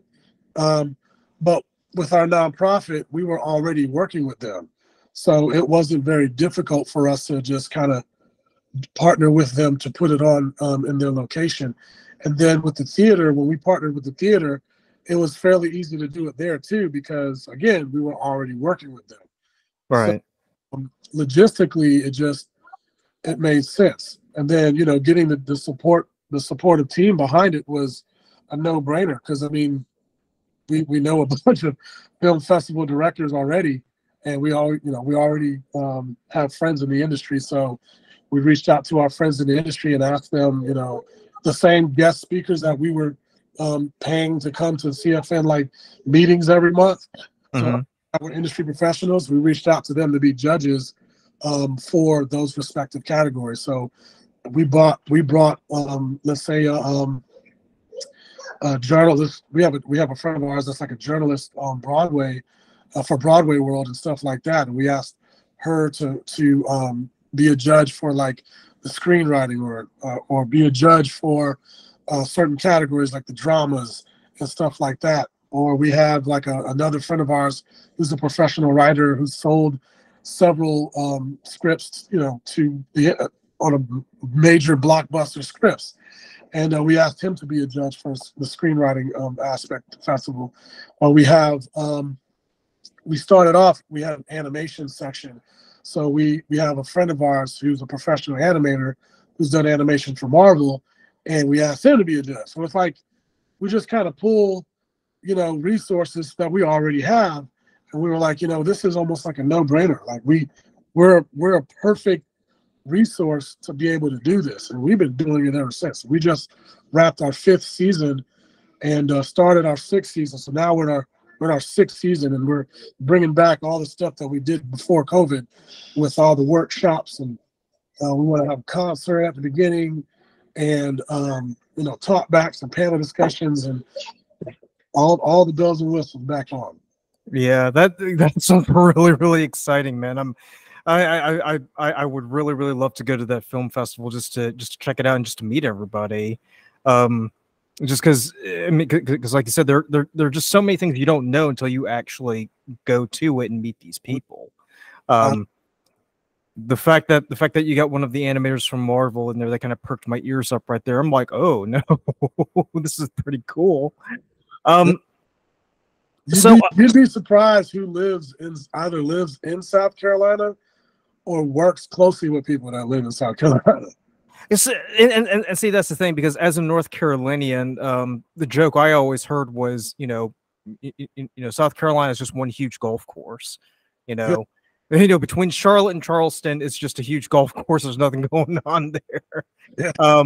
But with our nonprofit, we were already working with them. So it wasn't very difficult for us to just kind of partner with them to put it on in their location. And then with the theater, when we partnered with the theater, it was fairly easy to do it there too, because again, we were already working with them. Right. So, logistically, it made sense. And then, you know, getting the supportive team behind it was a no-brainer, because I mean, we know a bunch of film festival directors already, and we already have friends in the industry. So we reached out to our friends in the industry and asked them, the same guest speakers that we were paying to come to CFN like meetings every month. So our industry professionals, we reached out to them to be judges for those respective categories. So we brought let's say a journalist. We have a friend of ours that's like a journalist on Broadway for Broadway World and stuff like that, and we asked her to be a judge for like the screenwriting or be a judge for certain categories like the dramas and stuff like that. Or we have like another friend of ours who's a professional writer who's sold several scripts, to the on a major blockbuster scripts. And we asked him to be a judge for the screenwriting aspect of the festival. We started off, we had an animation section. So we have a friend of ours who's a professional animator who's done animation for Marvel, and we asked him to be a judge. So it's like we just kind of pull, resources that we already have, and we were like, this is almost like a no-brainer. Like we're a perfect resource to be able to do this, and we've been doing it ever since. We just wrapped our 5th season and started our 6th season. So now we're in our 6th season, and we're bringing back all the stuff that we did before COVID with all the workshops, and we want to have a concert at the beginning, and talk backs and panel discussions and all the bells and whistles back on. Yeah, that's really, really exciting, man. I would really, really love to go to that film festival just to check it out and just to meet everybody. Just because, like you said, there are just so many things you don't know until you actually go to it and meet these people. The fact that you got one of the animators from Marvel in there, that kind of perked my ears up right there. I'm like, oh no, this is pretty cool. You'd be surprised who either lives in South Carolina or works closely with people that live in South Carolina. And see, that's the thing, because as a North Carolinian, the joke I always heard was, South Carolina is just one huge golf course. Between Charlotte and Charleston, it's just a huge golf course. There's nothing going on there. Yeah.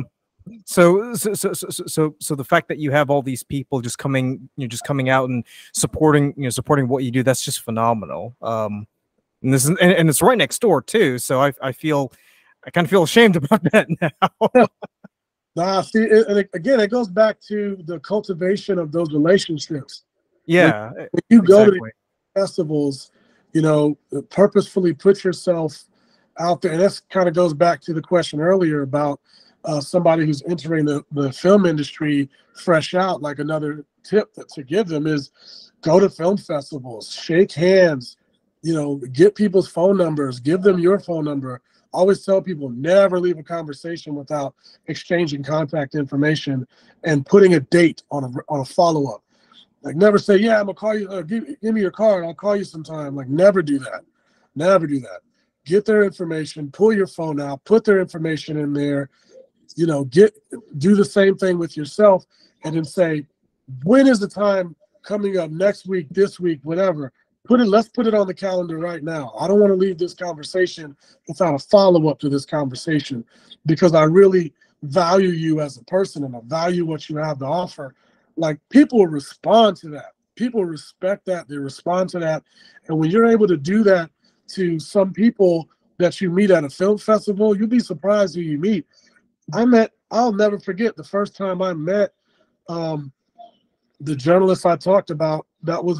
So the fact that you have all these people just coming out and supporting what you do, that's just phenomenal. And it's right next door too. So I kind of feel ashamed about that now. Nah, see, again, it goes back to the cultivation of those relationships. Yeah, when you go to the festivals, purposefully put yourself out there, and that kind of goes back to the question earlier about somebody who's entering the film industry fresh out. Like, another tip to give them is go to film festivals, shake hands, get people's phone numbers, give them your phone number. Always tell people, never leave a conversation without exchanging contact information and putting a date on a follow-up. Like, never say, yeah, I'm gonna call you, give me your card, I'll call you sometime. Like, never do that. Never do that. Get their information, pull your phone out, put their information in there, do the same thing with yourself, and then say, when is the time coming up, next week, this week, whatever. Let's put it on the calendar right now. I don't want to leave this conversation without a follow-up to this conversation, because I really value you as a person and I value what you have to offer. Like, people respond to that. People respect that. They respond to that. And when you're able to do that to some people that you meet at a film festival, you'll be surprised who you meet. I'll never forget the first time I met the journalist I talked about that was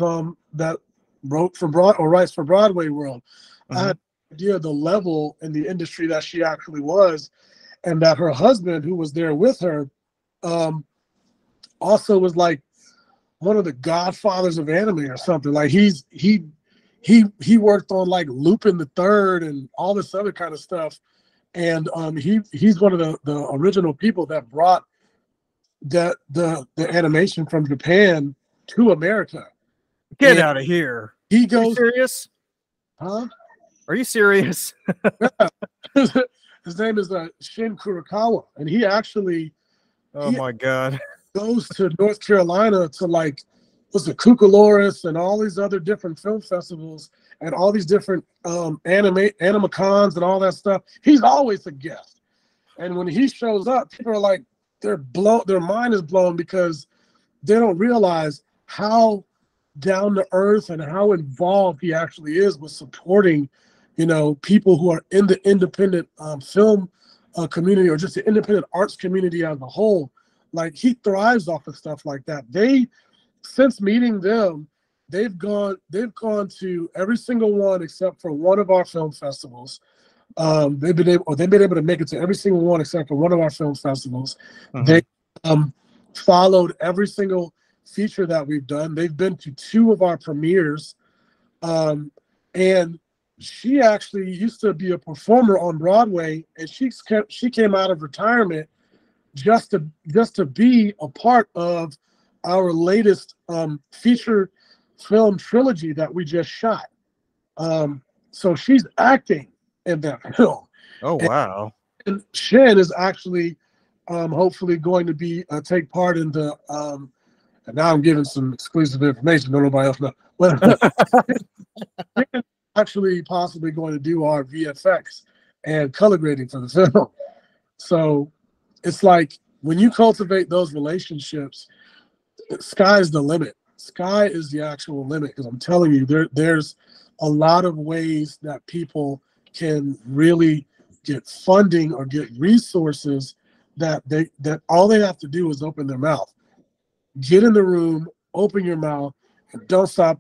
that writes for Broadway World. I had no idea the level in the industry that she actually was, and that her husband, who was there with her, also was like one of the godfathers of anime or something. Like, he worked on like Lupin the Third and all this other kind of stuff, and he's one of the original people that brought the animation from Japan to America. Get out of here. He goes, are you serious? Huh? Are you serious? His name is Shin Kurokawa, and he actually my God, goes to North Carolina to like was it Cucaloris and all these other different film festivals and all these different animacons and all that stuff. He's always a guest. And when he shows up, people are like, their mind is blown because they don't realize how down to earth and how involved he actually is with supporting, people who are in the independent film community or just the independent arts community as a whole. Like, he thrives off of stuff like that. Since meeting them, they've gone to every single one except for one of our film festivals. They've been able to make it to every single one except for one of our film festivals. Mm-hmm. They followed every single feature that we've done. They've been to 2 of our premieres, and she actually used to be a performer on Broadway, and she came out of retirement just to be a part of our latest feature film trilogy that we just shot. So she's acting in that film. Oh, wow. And Shen is actually hopefully going to take part in the and now I'm giving some exclusive information that nobody else knows. But actually possibly going to do our VFX and color grading for the film. So it's like, when you cultivate those relationships, sky's the limit. Sky is the actual limit, because I'm telling you, there's a lot of ways that people can really get funding or get resources that all they have to do is open their mouth. Get in the room, open your mouth, and don't stop.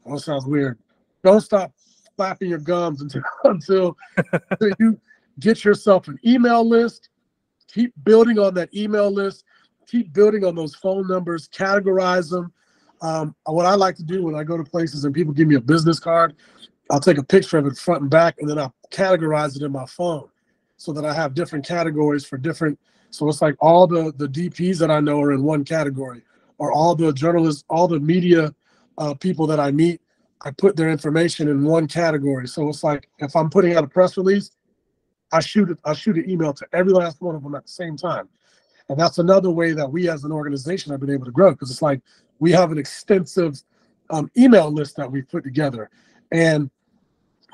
Oh, it sounds weird. Don't stop flapping your gums until you get yourself an email list. Keep building on that email list. Keep building on those phone numbers. Categorize them. What I like to do when I go to places and people give me a business card, I'll take a picture of it front and back, and then I'll categorize it in my phone so that I have different categories for different. So it's like all the DPs that I know are in one category, or all the journalists, all the media people that I meet, I put their information in one category. So it's like, if I'm putting out a press release, I shoot an email to every last one of them at the same time. And that's another way that we as an organization have been able to grow, because it's like, we have an extensive email list that we've put together. And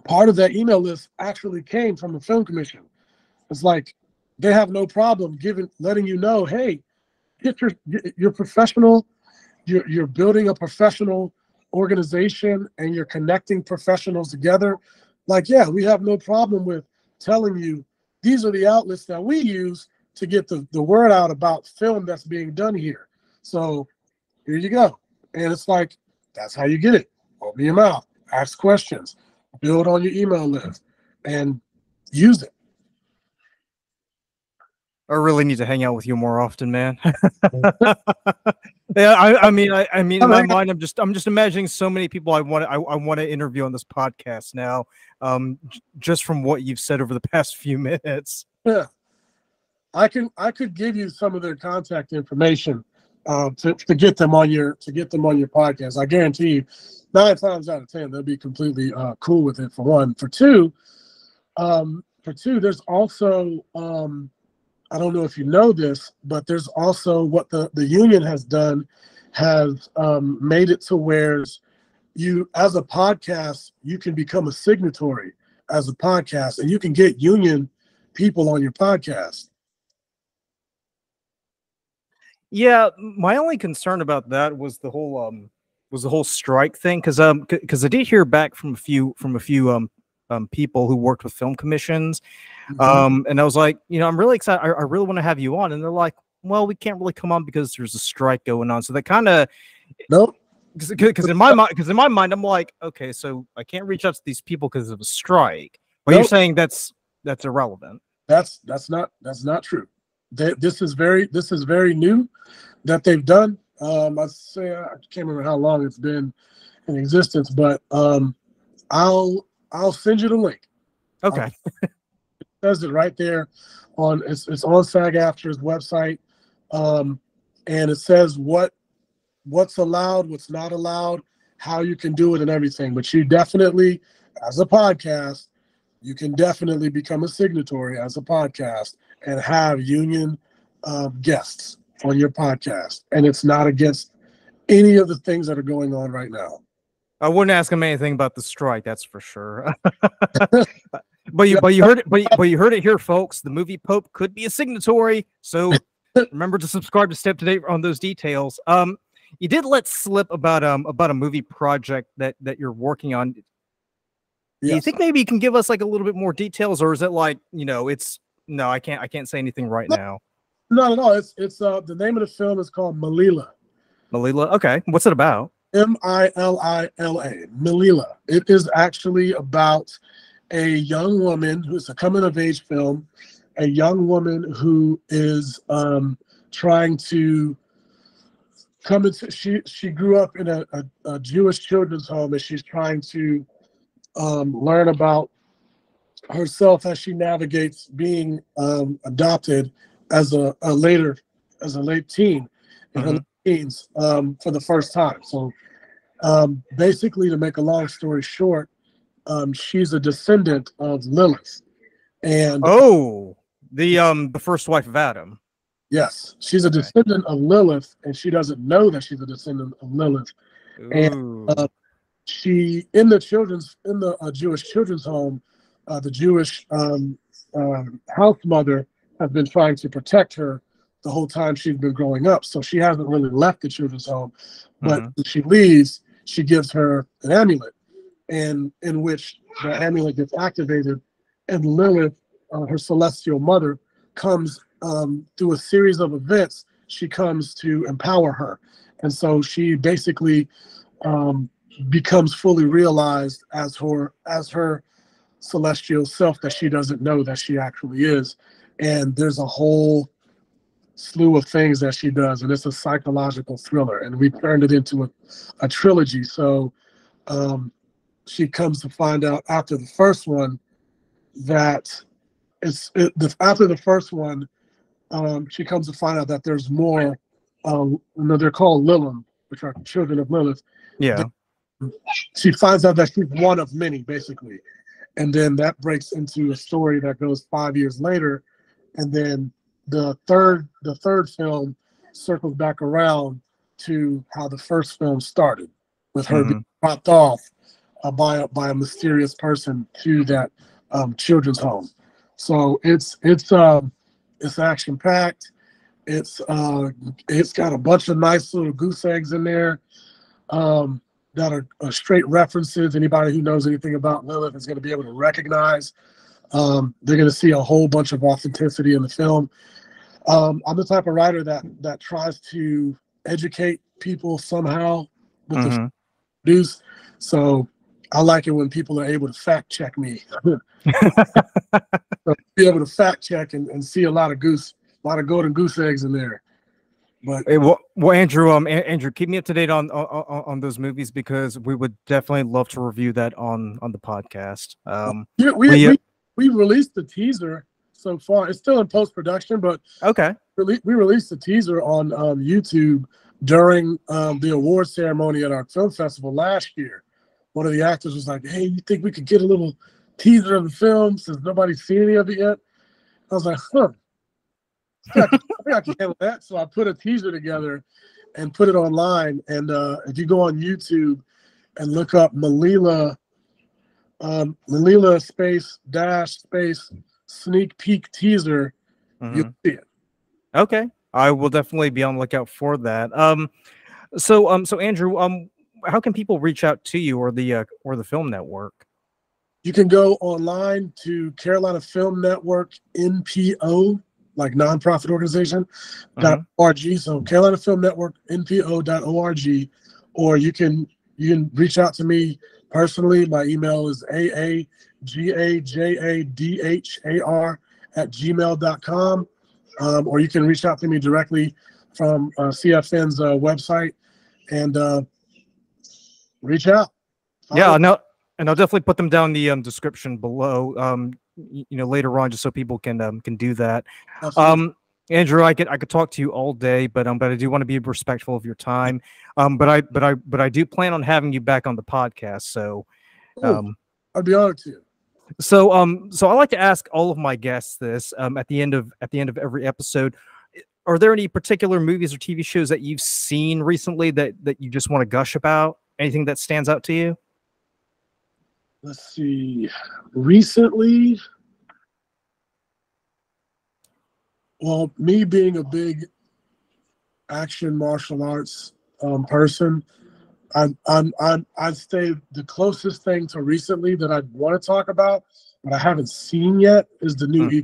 part of that email list actually came from the Film Commission. It's like, they have no problem letting you know, hey, you're professional, you're building a professional organization, and you're connecting professionals together. Like, yeah, we have no problem with telling you these are the outlets that we use to get the word out about film that's being done here. So here you go. And it's like, that's how you get it. Open your mouth, ask questions, build on your email list, and use it. I really need to hang out with you more often, man. Yeah, I mean, in my mind, I'm just imagining so many people I want to interview on this podcast now, just from what you've said over the past few minutes. Yeah, I could give you some of their contact information to get them on your podcast. I guarantee you, 9 times out of 10, they'll be completely cool with it. For one, for two, there's also I don't know if you know this, but there's also what the union has done, has made it to where you, as a podcast, you can become a signatory as a podcast, and you can get union people on your podcast. Yeah, my only concern about that was the whole strike thing, because I did hear back from a few people who worked with film commissions. Mm-hmm. And I was like, I'm really excited. I really want to have you on. And they're like, well, we can't really come on because there's a strike going on. So they kind of, nope. Because in my mind, I'm like, okay, so I can't reach out to these people because of a strike. But You're saying that's irrelevant. That's not true. This is very new that they've done. I can't remember how long it's been in existence, but I'll send you the link. Okay. It says it right there it's on SAG-AFTRA's website, and it says what's allowed, what's not allowed, how you can do it, and everything. But you definitely, as a podcast, you can definitely become a signatory as a podcast and have union guests on your podcast. And it's not against any of the things that are going on right now. I wouldn't ask him anything about the strike, that's for sure. Yeah. But you heard it, but you heard it here, folks. The movie Pope could be a signatory, so remember to subscribe to stay up to date on those details. You did let slip about a movie project that you're working on. Do you Yes. think maybe you can give us like a little bit more details, or is it like, it's no, I can't say anything right now. Not at all. It's the name of the film is called Malila. Malila, okay, what's it about? Milila. Malila. It is actually about a young woman who's a coming of age film, a young woman who is trying to come into, she grew up in a Jewish children's home, and she's trying to learn about herself as she navigates being adopted as a late teen in her late teens for the first time. So basically, to make a long story short, she's a descendant of Lilith, and the first wife of Adam. yes, she's a descendant of Lilith, and she doesn't know that she's a descendant of Lilith. Ooh. And she in the Jewish children's home, the Jewish house mother has been trying to protect her the whole time she's been growing up. So she hasn't really left the children's home, but when she leaves, she gives her an amulet, and in which the amulet gets activated, and Lilith, her celestial mother, comes through a series of events. She comes to empower her, and so she basically becomes fully realized as her celestial self that she doesn't know that she actually is. And there's a whole slew of things that she does, and it's a psychological thriller, and we turned it into a trilogy. So she comes to find out after the first one that after the first one, she comes to find out that there's more. They're called Lilim, which are children of Lilith. Yeah. She finds out that she's one of many, basically, and then that breaks into a story that goes 5 years later, and then the third film circles back around to how the first film started, with her being dropped off by a mysterious person to that children's home. So it's action packed. It's got a bunch of nice little goose eggs in there that are straight references. Anybody who knows anything about Lilith is going to be able to recognize. They're going to see a whole bunch of authenticity in the film. I'm the type of writer that tries to educate people somehow with the news. So I like it when people are able to fact check me. So be able to fact check and see a lot of golden goose eggs in there. But hey, well, Andrew, keep me up to date on those movies, because we would definitely love to review that on the podcast. We released the teaser so far. It's still in post-production, but we released the teaser on YouTube during the award ceremony at our film festival last year. One of the actors was like, "Hey, you think we could get a little teaser of the film since nobody's seen any of it yet?" I was like, I think I can handle that. So I put a teaser together and put it online. And if you go on YouTube and look up Malila space sneak peek teaser, you'll see it. Okay, I will definitely be on the lookout for that. So Andrew, how can people reach out to you or the Film Network? You can go online to Carolina Film Network NPO, like nonprofit organization, .org. So Carolina Film Network NPO.org, or you can reach out to me personally. My email is aagajadhar@gmail.com, or you can reach out to me directly from CFN's website and reach out. Yeah, and I'll definitely put them down in the description below. Later on, just so people can do that. Absolutely. Andrew, I could talk to you all day, but I do want to be respectful of your time. But I do plan on having you back on the podcast. So, I'd be honored to. So I like to ask all of my guests this at the end of every episode. are there any particular movies or TV shows that you've seen recently that you just want to gush about? Anything that stands out to you? Let's see. Recently, well, me being a big action martial arts person, I'd say the closest thing to recently that I'd want to talk about, but I haven't seen yet, is the new.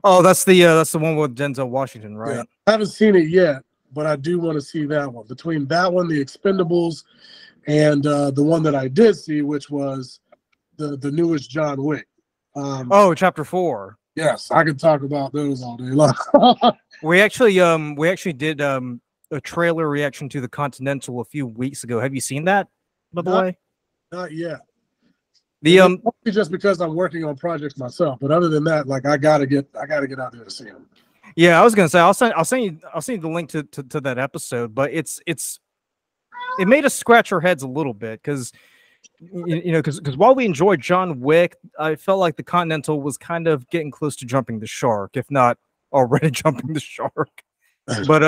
Oh, that's the one with Denzel Washington, right? Yeah, I haven't seen it yet, but I do want to see that one. Between that one, The Expendables, and the one that I did see, which was the newest John Wick. Oh, Chapter 4. Yes, I could talk about those all day long. we actually did a trailer reaction to The Continental a few weeks ago. Have you seen that, by the way? Not yet. The just because I'm working on projects myself, but other than that, like I gotta get out there to see them. Yeah, I was gonna say I'll send you the link to that episode, but it made us scratch our heads a little bit because because while we enjoyed John Wick, I felt like The Continental was kind of getting close to jumping the shark, if not already jumping the shark. But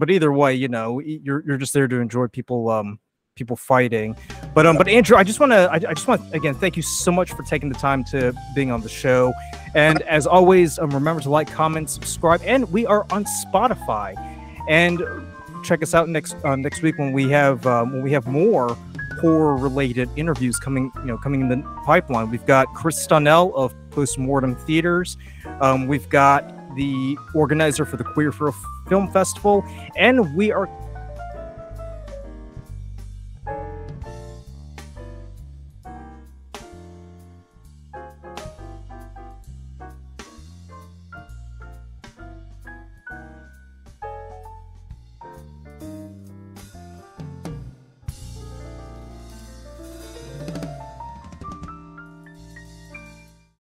either way, you're just there to enjoy people fighting. But Andrew, I just want to again thank you so much for taking the time to being on the show. And as always, remember to like, comment, subscribe, and we are on Spotify. And check us out next week when we have more horror related interviews coming in the pipeline. We've got Chris Stunnell of Postmortem Theaters. We've got the organizer for the Queer for a Film Festival, and we are